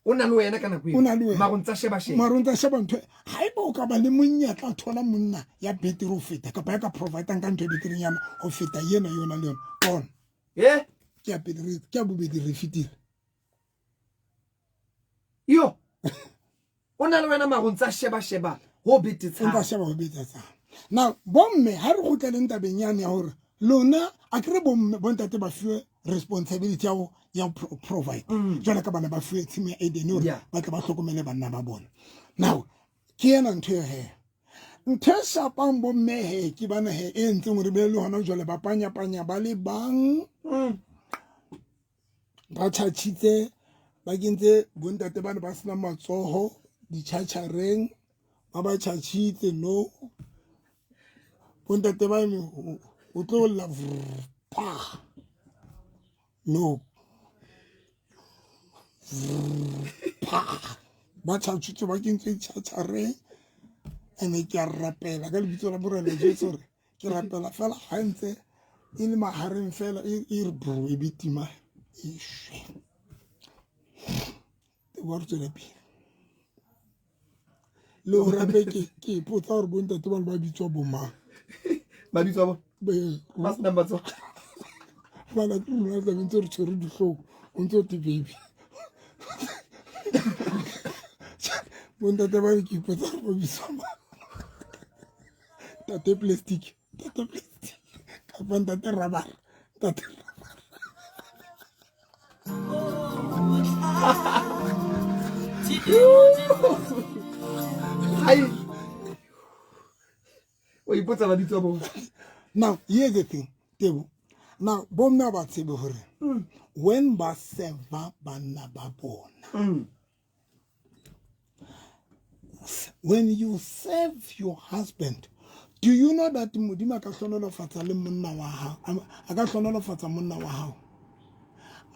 ona le wena kana kuwi maronta sheba ntwe haiba o ka ba le monyatla thola monna ya bitiro feta ka ba ya ka provide ka ntwe bitiring yana ho feta yena yona le yona on ke a pedri ke a bobedi re fitile yo ona le wena maronta sheba ho betitsa nka sheba ho betitsa. Now bomme ha re go tleleng tabeng yana ya hore lona a kre bomme bontate ba fiwe responsibility ya provide jana ka bana ba fiwe team ya Eden hore ba tla ba hlokomele banna ba bona. Now ke yena ntho he ntho sa pang bomme he ke bana he e ntse ngore be le hona jole ba panya ba le bang ba tshachitse ba kentse bontate bana ba sena matsoho di tshachareng ba tshachitse no bontate ba me o tlo la pa no pa ba tshachitse ba kentse tshachareng ene ke a rapela ka lebitso la borele Jesu re ke rapela fela ha ntse e le mahareng fela e re bro e bitima ishe what to be le o rape ke potsa hore bontate ba le ba bitswa bomang ba bitswa mas number tso bana ke rona tla ntse re tshwere dihloko o ntse o te baby bontate ba ke potsa hore ba bitswa tate plastic ka bontate rubber tate Ai. O ipotsa ba ditso bo. Now, here's the thing, Tebo. Now, bomna ba tsebe hore. When ba seva bana ba bona. When you serve your husband, do you know that Modimo ka hlonolofatsa le monna wa hao? A ka hlonolofatsa monna wa hao.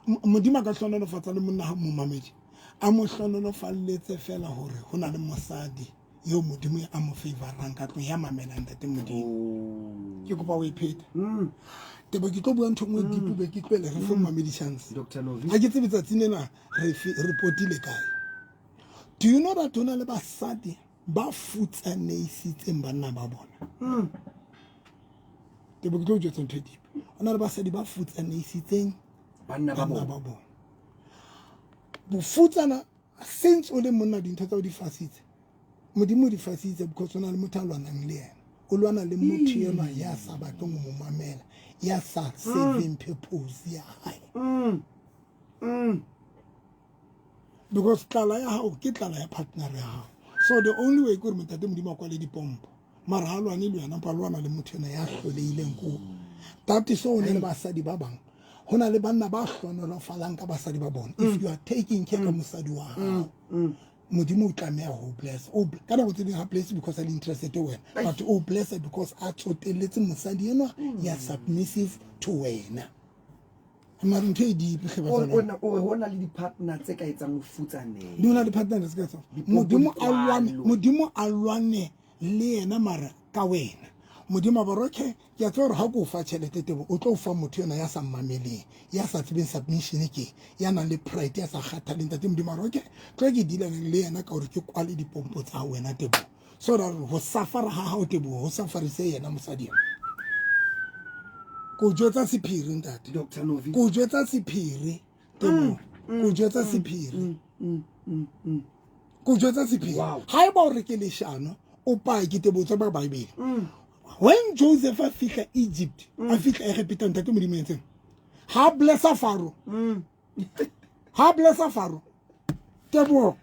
Modimo ka hlonolofatsa le monna ha mo mamedi. A mo hlonolofalletse fela hore hona le mosadi yo Modimo a mo favorang ka tlo ya mamelang ntate Modimo. Ke kopa o ipheta. Tebo ke tlo bua ntho ngwe dipube ke tlwele re fe mamedi chance. Dr. Novi. A ke tsebe tsatsine na re reportile kae. Do you know that hona le basadi ba futsaneisitseng banna ba bona? Tebo ke tlo jwetsa ntho dipe. Hona le basadi ba futsaneisitseng Banna ba bona. Bofutsana since o le monna dintho tsa o di fasitse. Modimo di fasitse because hona le motho a lwanang le yena. O lwana le motho yena ya sa batleng mo mamela, ya sa serving purpose ya hae. Because tlala ya hao ke tlala ya partner ya hao. So the only way gore motho Modimo a kwale dipompo mara ha lwane le yena pa lwana le motho yena ya hloleileng ko. That is so ne le basadi ba bang. Hona le banna ba hlonolofalang ka basadi ba bona. If you are taking care of mosadi wa hao, Modimo o tlameha ho bless. O kana go tsebeng ha bless because I'm interested to wena. But o bless because a tsoteletse mosadi enwa ya submissive to wena. Mara ntho e di hle ba tsana. O hona le di-partner tse ka etsang o futsane. Di hona le partner tse ka etsang. Modimo a lwane le yena mara ka wena. Modimo ba roke ke a tsore ha go fa tšhelete Tebo o tlo fa motho yona ya sa mameleng ya sa tsebeng submission ke ya na le pride ya sa kgathaleng tate Modimo roke tlo ke dila le yena ka hore ke kwale dipompo tsa wena Tebo so that ho safara ha hao Tebo ho safarise yena mosadi ko jwetsa sephiri ntate Dr. Novi. ko jwetsa sephiri Tebo ko jwetsa sephiri ko jwetsa sephiri ha e ba o re ke leshano o pa ke Tebo tsa ba Bible. When Joseph fika Egypt, afika Egypt ntate Modimo etseng. Ha blessa Pharaoh. Ha blessa Pharaoh. Tebo.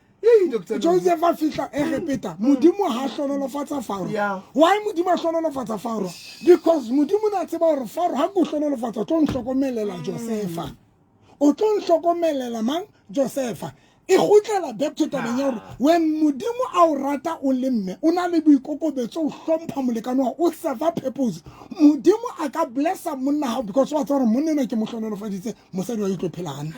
Joseph fika Egypt, Modimo ha hlonolofatsa Pharaoh. Why Modimo ha hlonolofatsa Pharaoh? Because Modimo na tseba hore Pharaoh ha go hlonolofatsa tlo nhlokomelela Josepha. O tlo nhlokomelela mang? Josepha. E gotlela back to tabeng ya hore when Modimo a o rata o le mme o na le boikokobetso o hlompha molekane wa o serve purpose Modimo a ka blessa monna hao because wa tsara monna ena ke mo hlonolofaditse mosadi wa itlo phelana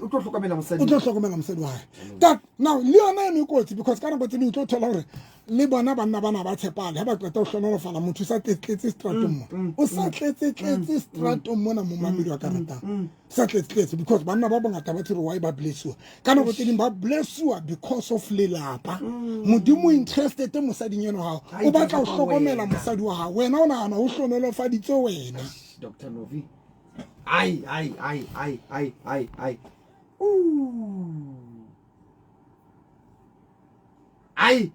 o tlo hlokomela mosadi o tlo hlokomela mosadi wa hae that now le yona ene kotsi because kana ba tsene o tlo thola hore le bona banna bana ba tshepale ha ba qeta o hlonolofala motho sa tletse stratong mo o sa tletse stratong mona mo mamedi wa karatang sa tletse because banna ba bongata ba tsere why ba blessiwa kana go teding ba blessiwa because of lelapa Modimo interested mosading yeno hao o batla o hlokomela mosadi wa hao wena o nagana o hlonolofaditse wena Dr. Novi. Ai. Ai.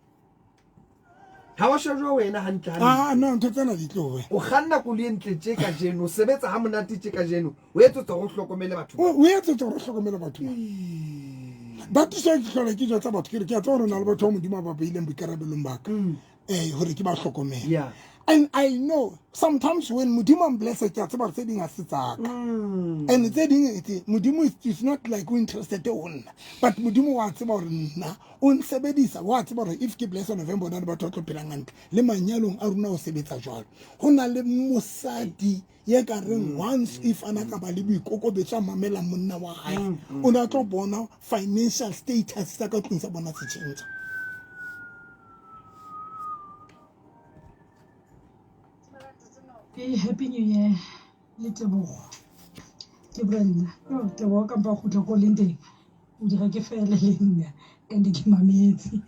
Ha wa shajwa wena hantle no ntho tsena di tlowe o kganna ko le ntle tje ka jeno o sebetsa ha monate tje ka jeno o etsetsa go hlokomele batho o etsetsa go hlokomela batho ba tso ke hlola ke jotsa batho ke a tsona na le batho ba Modimo ba beileng boikarabelong ba ka hore ke ba hlokomela and I know sometimes when Modimo bless ke a tseba tse ding a se tsaka and tse ding Modimo is not like we interested on but Modimo wa tseba hore nna o nsebedisa wa tseba hore if ke bless November na batho ba tlo phelang ntle le manyalong a runa o sebetsa jwalo hona le mosadi ye ka reng once if ana ka ba le boikokobetso mamela monna wa hae o na tlo bona financial status sa ka tlong sa bona se change. Happy New Year, little boy. Ke Brenda. Oh, te wa ka ba khutla ko lendeng. O dira ke fele lenna and ke mametse.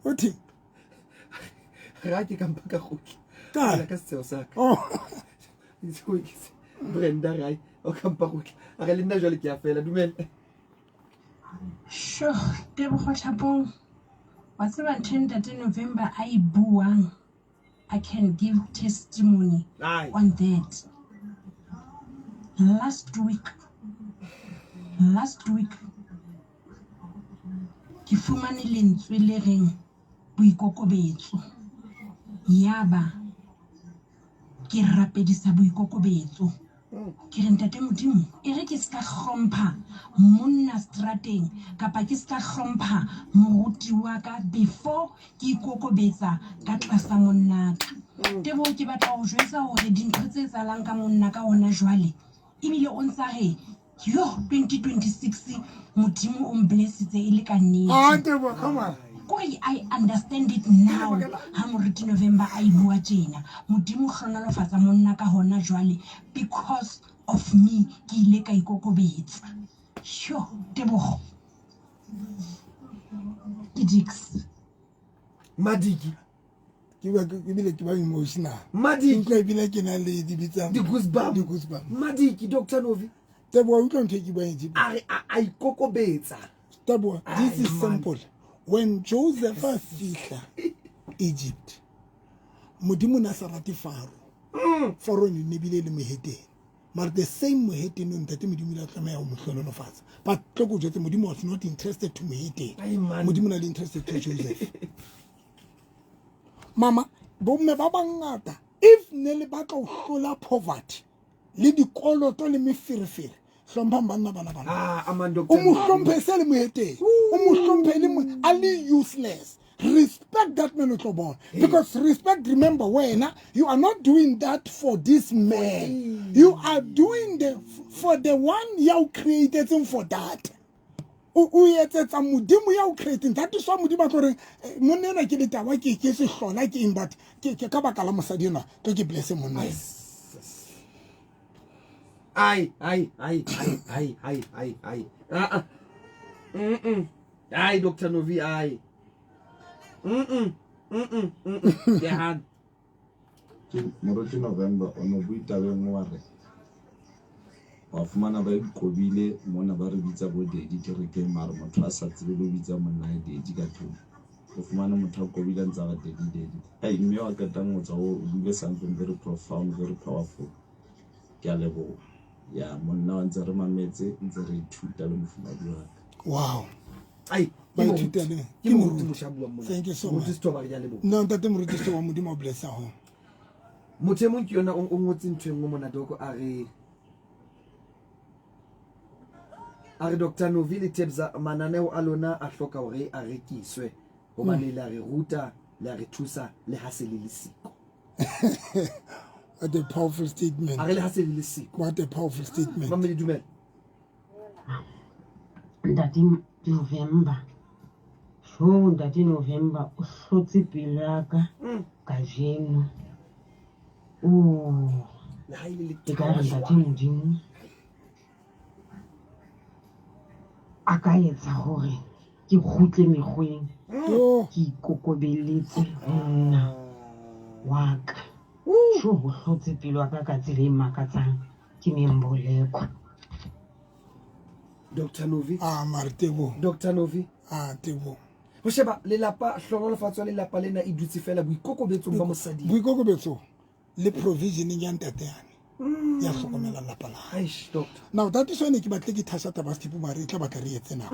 Othi. Ra ke ka mpa ka khutla. Ka ka seo sa ka. Oh. Brenda rai o ka mpa khutla. A re le nna jwale ke a fela dumela. Sure, te bo khotapong. Wa tseba ntente November ai buang. I can give testimony on that. Last week, ke fumane lentswe le reng boikokobetso. Yaba ke rapedisa boikokobetso. Ke re ntate Modimo e re ke ska hlompha monna strateng kapa ke ska hlompha moruti wa ka before ke ikokobetsa ka tlasa monna ka. Tebo ke batla ho jwetsa hore dintho tse tsalang ka monna ka hona jwale ebile o ntsa re yo 2026 Modimo o mblessitse e le ka nnete. Tebo, come on. Koi I understand it now. Ha moriti November a ibua tjena. Modimo hlonolofatsa monna ka hona jwale because of me ke ile ka ikokobetsa. Sho, Tebogo. Ke Dix. Madiki. Ke bile ke ba emotional. Madiki. Ke bile ke na le di bitsa. Di goosebumps. Madiki, Dr. Novi. Tebo, o tlo ntse ke ba ntse. A ikokobetsa. Tebo, this is simple. When Joseph fihla Egypt, Modimo na sa rate Faro. Faro ni nebile le moheteng. But the same moheteng no ntate Modimo la tlameha ho mohlonolofatsa. But tloko jetse Modimo was not interested to moheteng. Modimo na le interested to Joseph. Mama, bomme ba bangata if ne le batla ho hlola poverty le dikoloto le meferefere hlompha banna bana bana o mo hlomphe se le moheteng o mo hlomphe le ali useless. Respect that man o born because respect, remember when you are not doing that for this man, you are doing for the one you created him for that. O etsetsa Modimo ya o creating that is why Modimo gore monena ke letawa ke se hlola ke but ke ka baka la mosadi na ke bless monna. Ai. Ai, Dr. Novi, ai. Kehan. Moroti November ono buita le ngware. Wa fumana ba ikobile mona ba re bitsa bo dedi ke re ke mara motho a sa tsebe lo bitsa monna e dedi ka thoko. O fumana motho a kobile ntsa ba dedi. Ai mme wa ka tang o tsa o bule something very profound, very powerful. Ke a lebo. Ya monna wa ntse re mametse ntse re ithuta le mofumadi wa ka. Wow. Ai, Thank you so much. No, ntate moruti se wa Modimo o blessa ho. Motho mo ke yona o ngotse ntwe mo mona doko a re Dr. Novi le Tebza mananeo a lona a hloka hore a rekiswe hobane le a re ruta le a re thusa le ha se le siko. What a powerful statement. A re le ha se le siko. What a powerful statement. Ba me le dumela. Ntate November. So Ntate November o hlotse pele ya ka ka jeno. Le ha ile le Ke ka re Ntate Modimo a ka etsa hore ke kgutle mekgweng ke ikokobelletse monna wa ka. So ho hlotse pele wa ka ka tsela e makatsang ke memboleko. Dr. Novi. Martebo. Dr. Novi. Tebo. Ho sheba le lapa hlonolofatso le lapa lena e dutse fela boikokobetso ba mosadi. Boikokobetso le provision ya ntate yane. Ya hlokomela lapa la. Aish, doctor. Now that is why ke batle ke thasha taba stipo mare e tla ba ka re etse na.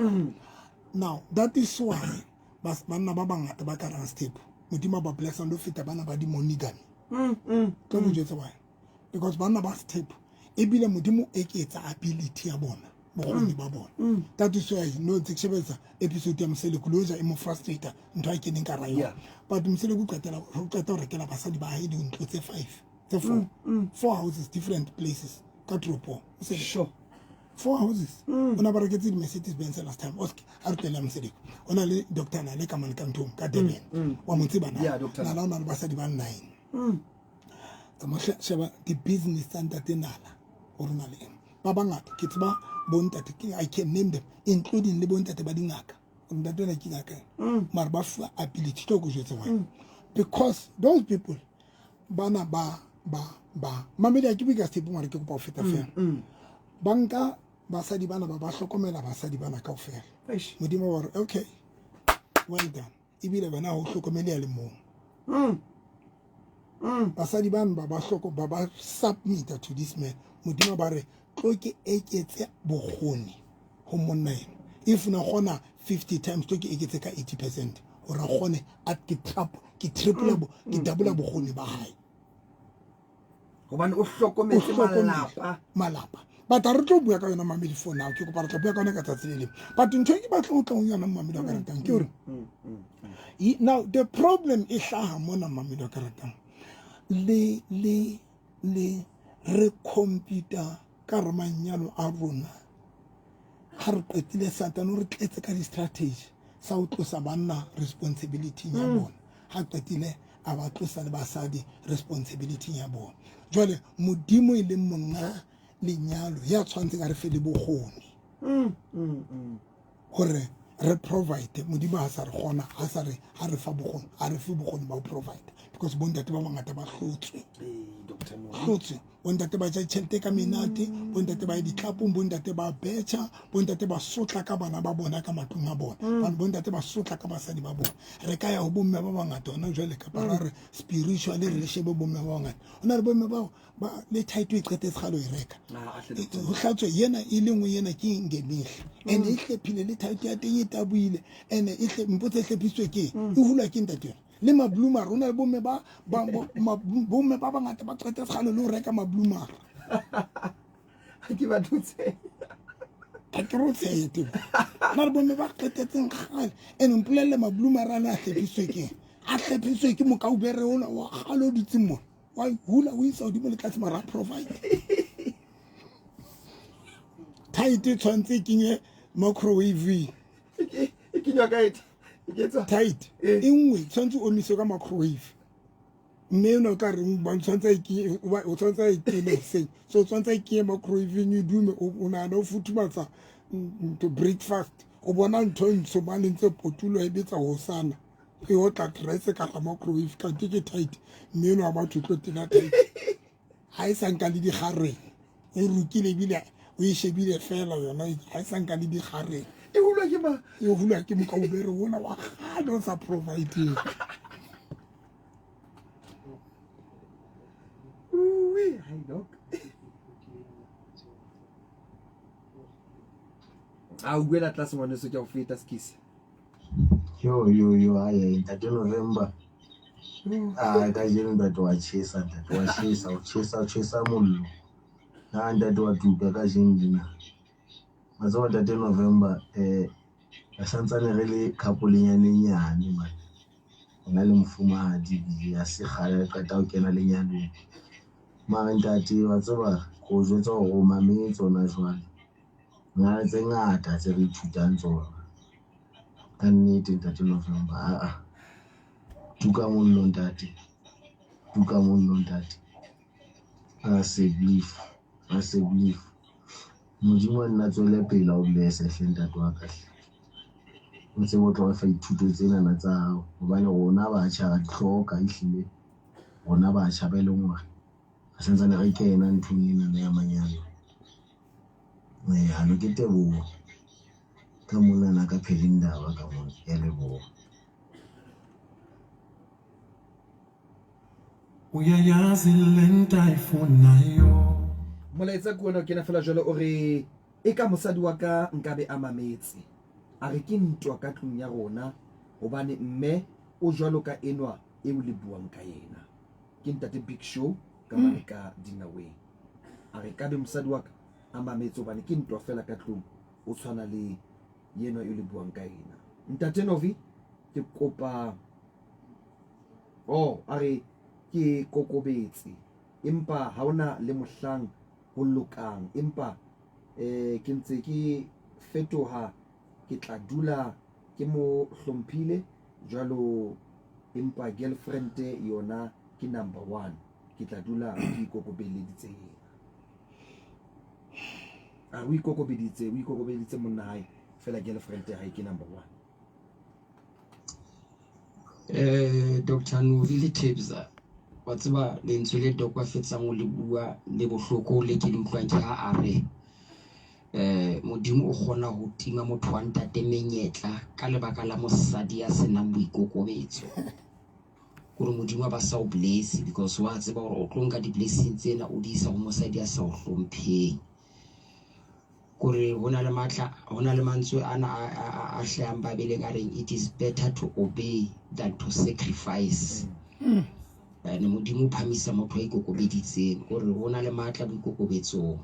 Now that is why bas banna ba bangata ba ka rang step. Modimo ba bless and feta bana ba di monigani. Ka mo jetse why? Because banna ba step e bile Modimo e ke etsa ability ya bona. Bogoni ba bona. That is why no tshebetsa episode ya msele closer e mo frustrator ntho a keneng ka raya. But msele go qetela ho rekela basadi ba hae di ntlo tse 5. Tse 4. 4 houses, different places. Ka tropo. Sure. 4 houses. Ona ba reketse di Mercedes Benz last time. Oski a re tlela msele. Ona le doctor na le ka man kantom ka Durban. Wa mo tseba na. Na la ona le basadi ba 9. Tamo sheba di business center tenala. Orona le. Ba bangata ke tseba bontate I can name them including le bontate ba dingaka bontate na kingaka mara ba fuwa ability to go jetse wena because those people bana ba mamedi a ke bika step mara ke go pa feta fela banka basadi bana ba hlokomela basadi bana ka ofela Modimo wa okay well done ibile bana ho hlokomela le mo basadi bana ba hlokomela ba submit to this man Modimo ba re tlo ke eketse bogoni ho monna ene if na gona 50 times to ke eketse ka 80% o ra gone at ke triple ke double bogoni ba hae gobane o hlokometse malapa but a re tlo bua ka yona mamedi for now ke go para tlo bua ka yona ka tsatsi le le but ntho ke batla o tla o yona mamedi wa karatang ke hore now the problem is hlaha mona mamedi wa karatang le re computer ka re manyalo a rona ha re qetile satano re tletse ka di strategy sa o tlosa banna responsibility ya bona ha qetile a ba tlosa le basadi responsibility ya bona jwale modimo ile monga lenyalo ya tshwantse ka re fele bogoni hore re provide modimo ha sa re gona ha sa re ha re fa bogoni ha re fe bogoni ba provide because bontate ba bangata ba hlotswe bontate ba ja tšhelete ka menate bontate ba ditlapong bontate ba betcha bontate ba sotla ka bana ba bona ka matlong a bona bontate ba sotla ka basadi ba bona re ka ya ho bomme ba bangata ona jwale ka para re spiritually re shebe bomme ba bangata ona re bomme ba le title e qetetse galo e reka ho hlatswe yena e lengwe yena ke ngemihle ene e hlephile le title ya teng e tabuile ene e mpotse hlepiswe ke e hulwa ke ntate le mablumar ona le bomme ba bangata ba qetetse galo le ho reka mablumar ke ba thutse a trotse ete na le bomme ba qetetseng gale ene mpolelle mablumar a a hlepiswe ke mokaubere ona wa galo ditsimmo wa hula o isa di mo le tlase mara provide tight tshwantse kinye microwave kinywa ka ete tight engwe tshwantse o mise ka microwave mme no ka re ba tshwantse o tshwantse ikile se so tshwantse ke microwave ni dume o na no futhumatsa to breakfast o bona ntho ntso ba lentse potulo e betsa ho sana e o tla dress ka microwave ka ke tight mme no ba thutlo tena tight ha e sanka le di gare e rukile bile o e shebile fela yona ha e sanka le di gare e hulwa ke mokaubere ona wa galo sa providing a o buela tlase ngwaneso ke a go feta skisi yo hayi ntate November ka jeno ntate wa chesa o chesa mollo na ntate wa tuka ka jeno dina matso ntate November a santsane re le khapolenyanenyane man ona le mfumahadi ya se gale ka ta o kena lenyane mara ntate wa tseba go jwetsa go mametse tsona jwale na tse ngata tse re ithutang tsona ka nnete ntate November tuka mollo ntate a se belief modimo nna tswele pele o blesse ntate wa ka o tse botlo fa ithuto tsena na tsa hao hobane rona ba tjha di hloka ihlile rona ba tjha ba ile ngwa a sentse ne re kena nthong ena ya manyalo hano ke tebo ka mona na ka phelindaba ka mona ya lebo uyayazi lenta ifuna yo molaetsa ke wena ke na fela jwale o re e ka mosadi wa ka nkabe a mametse a re ke ntwa ka tlung ya rona hobane mme o jwalo ka enwa e o le buang ka yena ke ntate Big Show ka ka Dinaweng a re ka be mosadi wa ka a mametse hobane ke ntwa fela ka tlung o tshwana le yena e le buang ka yena ntate Novi ke kopa a re ke kokobetse empa ha ona le mohlang ho lokang empa ke ntse ke fetoha ke tla dula ke mo hlomphile jwalo empa girlfriend yona ke number 1 ke tla dula ke ikokobeleditse a o ikokobeleditse monna hae fela girlfriend hae ke number 1 Dr. Novi le Tebza wa tseba lentswe le dokwa fetsang o le bua le bohloko le ke le utlwang ke ha a re modimo o gona ho tima motho wa ntate menyetla ka lebaka la mosadi ya senang boikokobetso gore modimo ba sa o bless because wa tseba gore o tlonka di blessings tsena o di isa go mosadi ya sa o hlompheng kore hona le matla hona le mantswe ana a hlahang Babeleng a reng it is better to obey than to sacrifice. Ne Modimo phamisa motho a ikokobeditseng gore hona le matla boikokobetsong.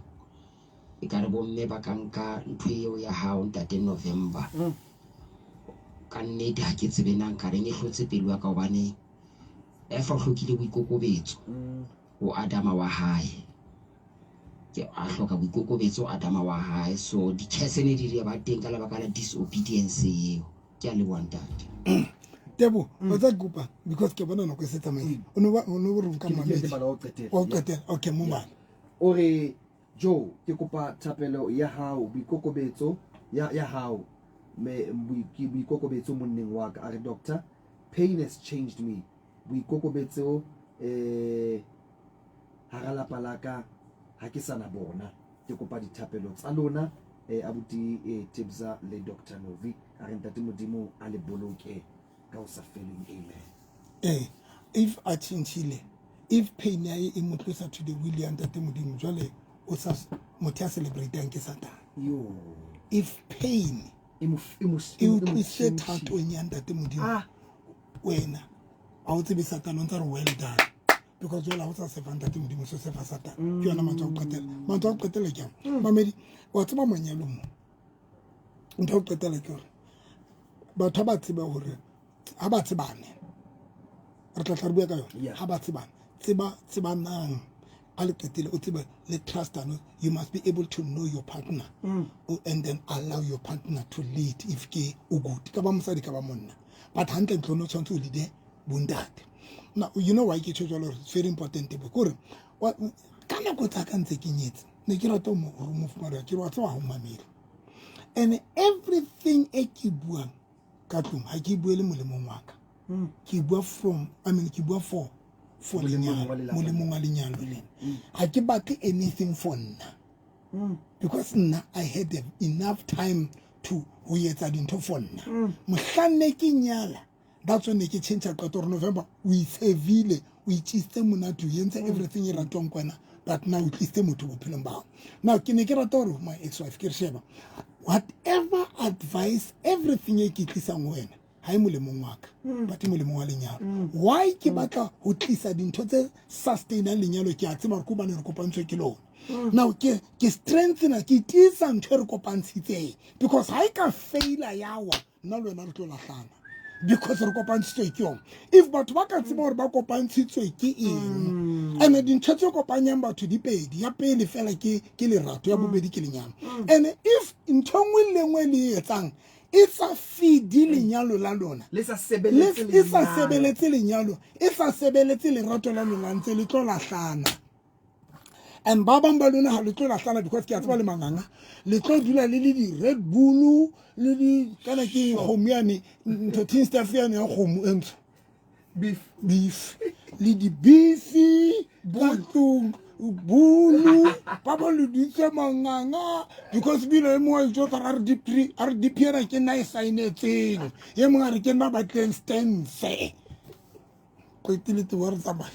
E ka re bomme ba ka nka ntho eo ya hao ntate November ka nnete ha ke tsebe nang ka reng e hlotse pelo ya ka hobane fa o hlokile boikokobetso o Adama wa hae ke a hloka boikokobetso Adama wa hae, so di chesene di re ba teng ka lebaka la disobedience eo. Ke a le wantate Tebo o tla kupa because ke bona no go setsa mai o no re ka mamedi o qetela okay mo bana o re Jo ke kopa thapelo ya hao boikokobetso ya hao me boikokobetso monneng wa ka are doctor pain has changed me boikokobetso harala palaka ha ke sana bona ke kopa dithapelo tsa lona abuti Tebza le Dr. Novi are ntate Modimo a le boloke ka o sa feleng. Amen. If a chinchile if pain ya e motlosa to the will ya ntate Modimo jwale o sa motho a celebrating ke Satan yo if pain e utlwise thato ya ntate Modimo wena a o tsebe Satan o ntse re well done because jwale ha o sa sefa ntate Modimo so sefa Satan ke yona mantho a qetela ke mamedi wa tseba manyalo mo ntho a qetela ke hore batho ba tseba hore ha ba tsebane re tla tla re bua ka yona ha ba tseba nang ale qetile o tseba le trust ano you must be able to know your partner and then allow your partner to lead if ke o good ka ba mosadi ka ba monna but hantle ntlo no tshwantse o lead bondate. Now you know why ke tsholo it's very important because kana go tsa ka ntse ke nyetse ne ke rata mo mofumara ke rata wa ho mamela and everything e ke buang ka tlong ha ke buele molemong wa ka ke bua ke bua for molemong wa lenyalo le ha ke batle anything for nna because nna I had enough time to ho etsa dintho for nna mohlanne ke nyala that's when ke change ka November we sevile we tsitse monate o yentse everything e ratwang kwena but now we tsitse motho bophelong ba now ke ne ke rata hore my ex wife ke sheba whatever advice everything e ke tlisang wena ha e molemong wa ka but e molemong wa lenyalo why ke batla ho tlisa dintho tse sustainable lenyalo ke a tseba re ko bana re kopantswe ke lona now ke strengthena ke tlisa ntho re kopantshitse because ha e ka faila yawa nna le wena re tlo lahlana because re kopantshitswe ke yona if batho ba ka tseba hore ba kopantshitswe ke eng and dintho tse kopanyang batho di pedi ya pele fela ke lerato ya bobedi ke lenyalo and if ntho nngwe le nngwe le etsang it's a feed lenyalo la lona le sa sebeletse lenyalo e sa sebeletse lerato la lona ntse le tlo lahlana and ba bang ba lona ha le tlo lahlana because ke a tseba le manganga le tlo dula le di Red Bull le di kana ke homiane ntho tin stuff ya ne go entso beef le di beef butung bulu papa le ditse manganga because bile mo e jota re di piera ke na e sainetseng ye mo re ke na ba tlen stense ko itilite wa re tsamaya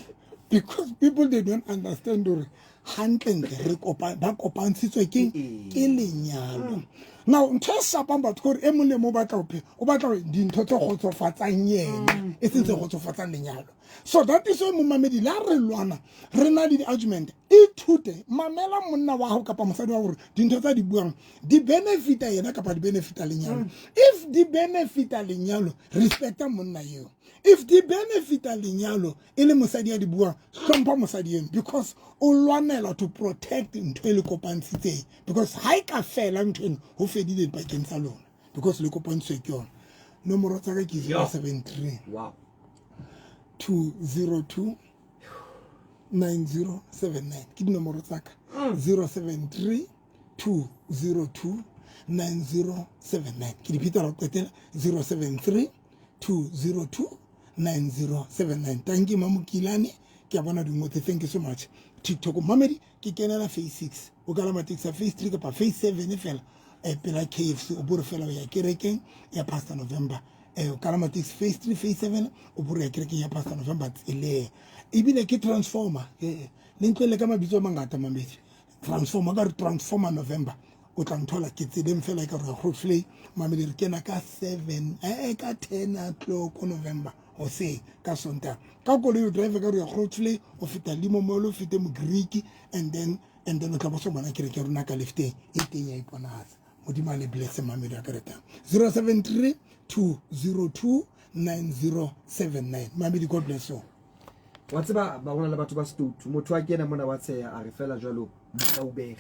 because people they don't understand or hantle re ba kopantshitswe ke lenyalo now ntho sa pamba tshore e mole mo batla o batla dintho tse khotsofatsang yena e sentse khotsofatsang lenyalo so that is why mo mamedi la re lwana re na di argument e thute mamela monna wa ho kapa mosadi wa hore dintho tsa di buang di benefita yena kapa di benefita lenyalo if di benefita lenyalo respecta monna yeo if di benefita lenyalo ele mosadi ya di buang hlompha mosadi yena because o lwanela to protect ntho le kopantshitse because ha e ka fela ntho ho fedile pakeng tsa lona because le kopantshwe ke yona nomoro tsa ka ke 073 wow 202 9079 ke dinomoro tsa ka 073 202 9079 ke dipita ra qetela 073 202 9079 thank you Mamukilane ke bona dingotse thank you so much TikTok mamedi ke kenela face 6 o kala matiksa face 3 kapa face 7 fela pela KFC o bore fela ya kerekeng ya Pastor November o kala matiksa face 3 face 7 o bore ya kerekeng ya Pastor November ile ibile ke transformer le ntlele ka mabitso mangata mamedi transformer ka transformer November o tla nthola ke tseleng fela ka re Grootfontein mamedi re kena ka 7 ka 10 o'clock November o se ka Sontaga ka koloi o drive ka re ya Grootfontein o feta Limomolo o fete mo Greek and then o tla boso bona kere ke rona ka lefteng e teng ya iponahatsa modimo le bless mamedi a ka reta 073 202 9079 mamedi God bless you. Wa tseba ba rona le batho ba Stoutu motho a kena mona wa tsheya a re fela jwalo ka ubege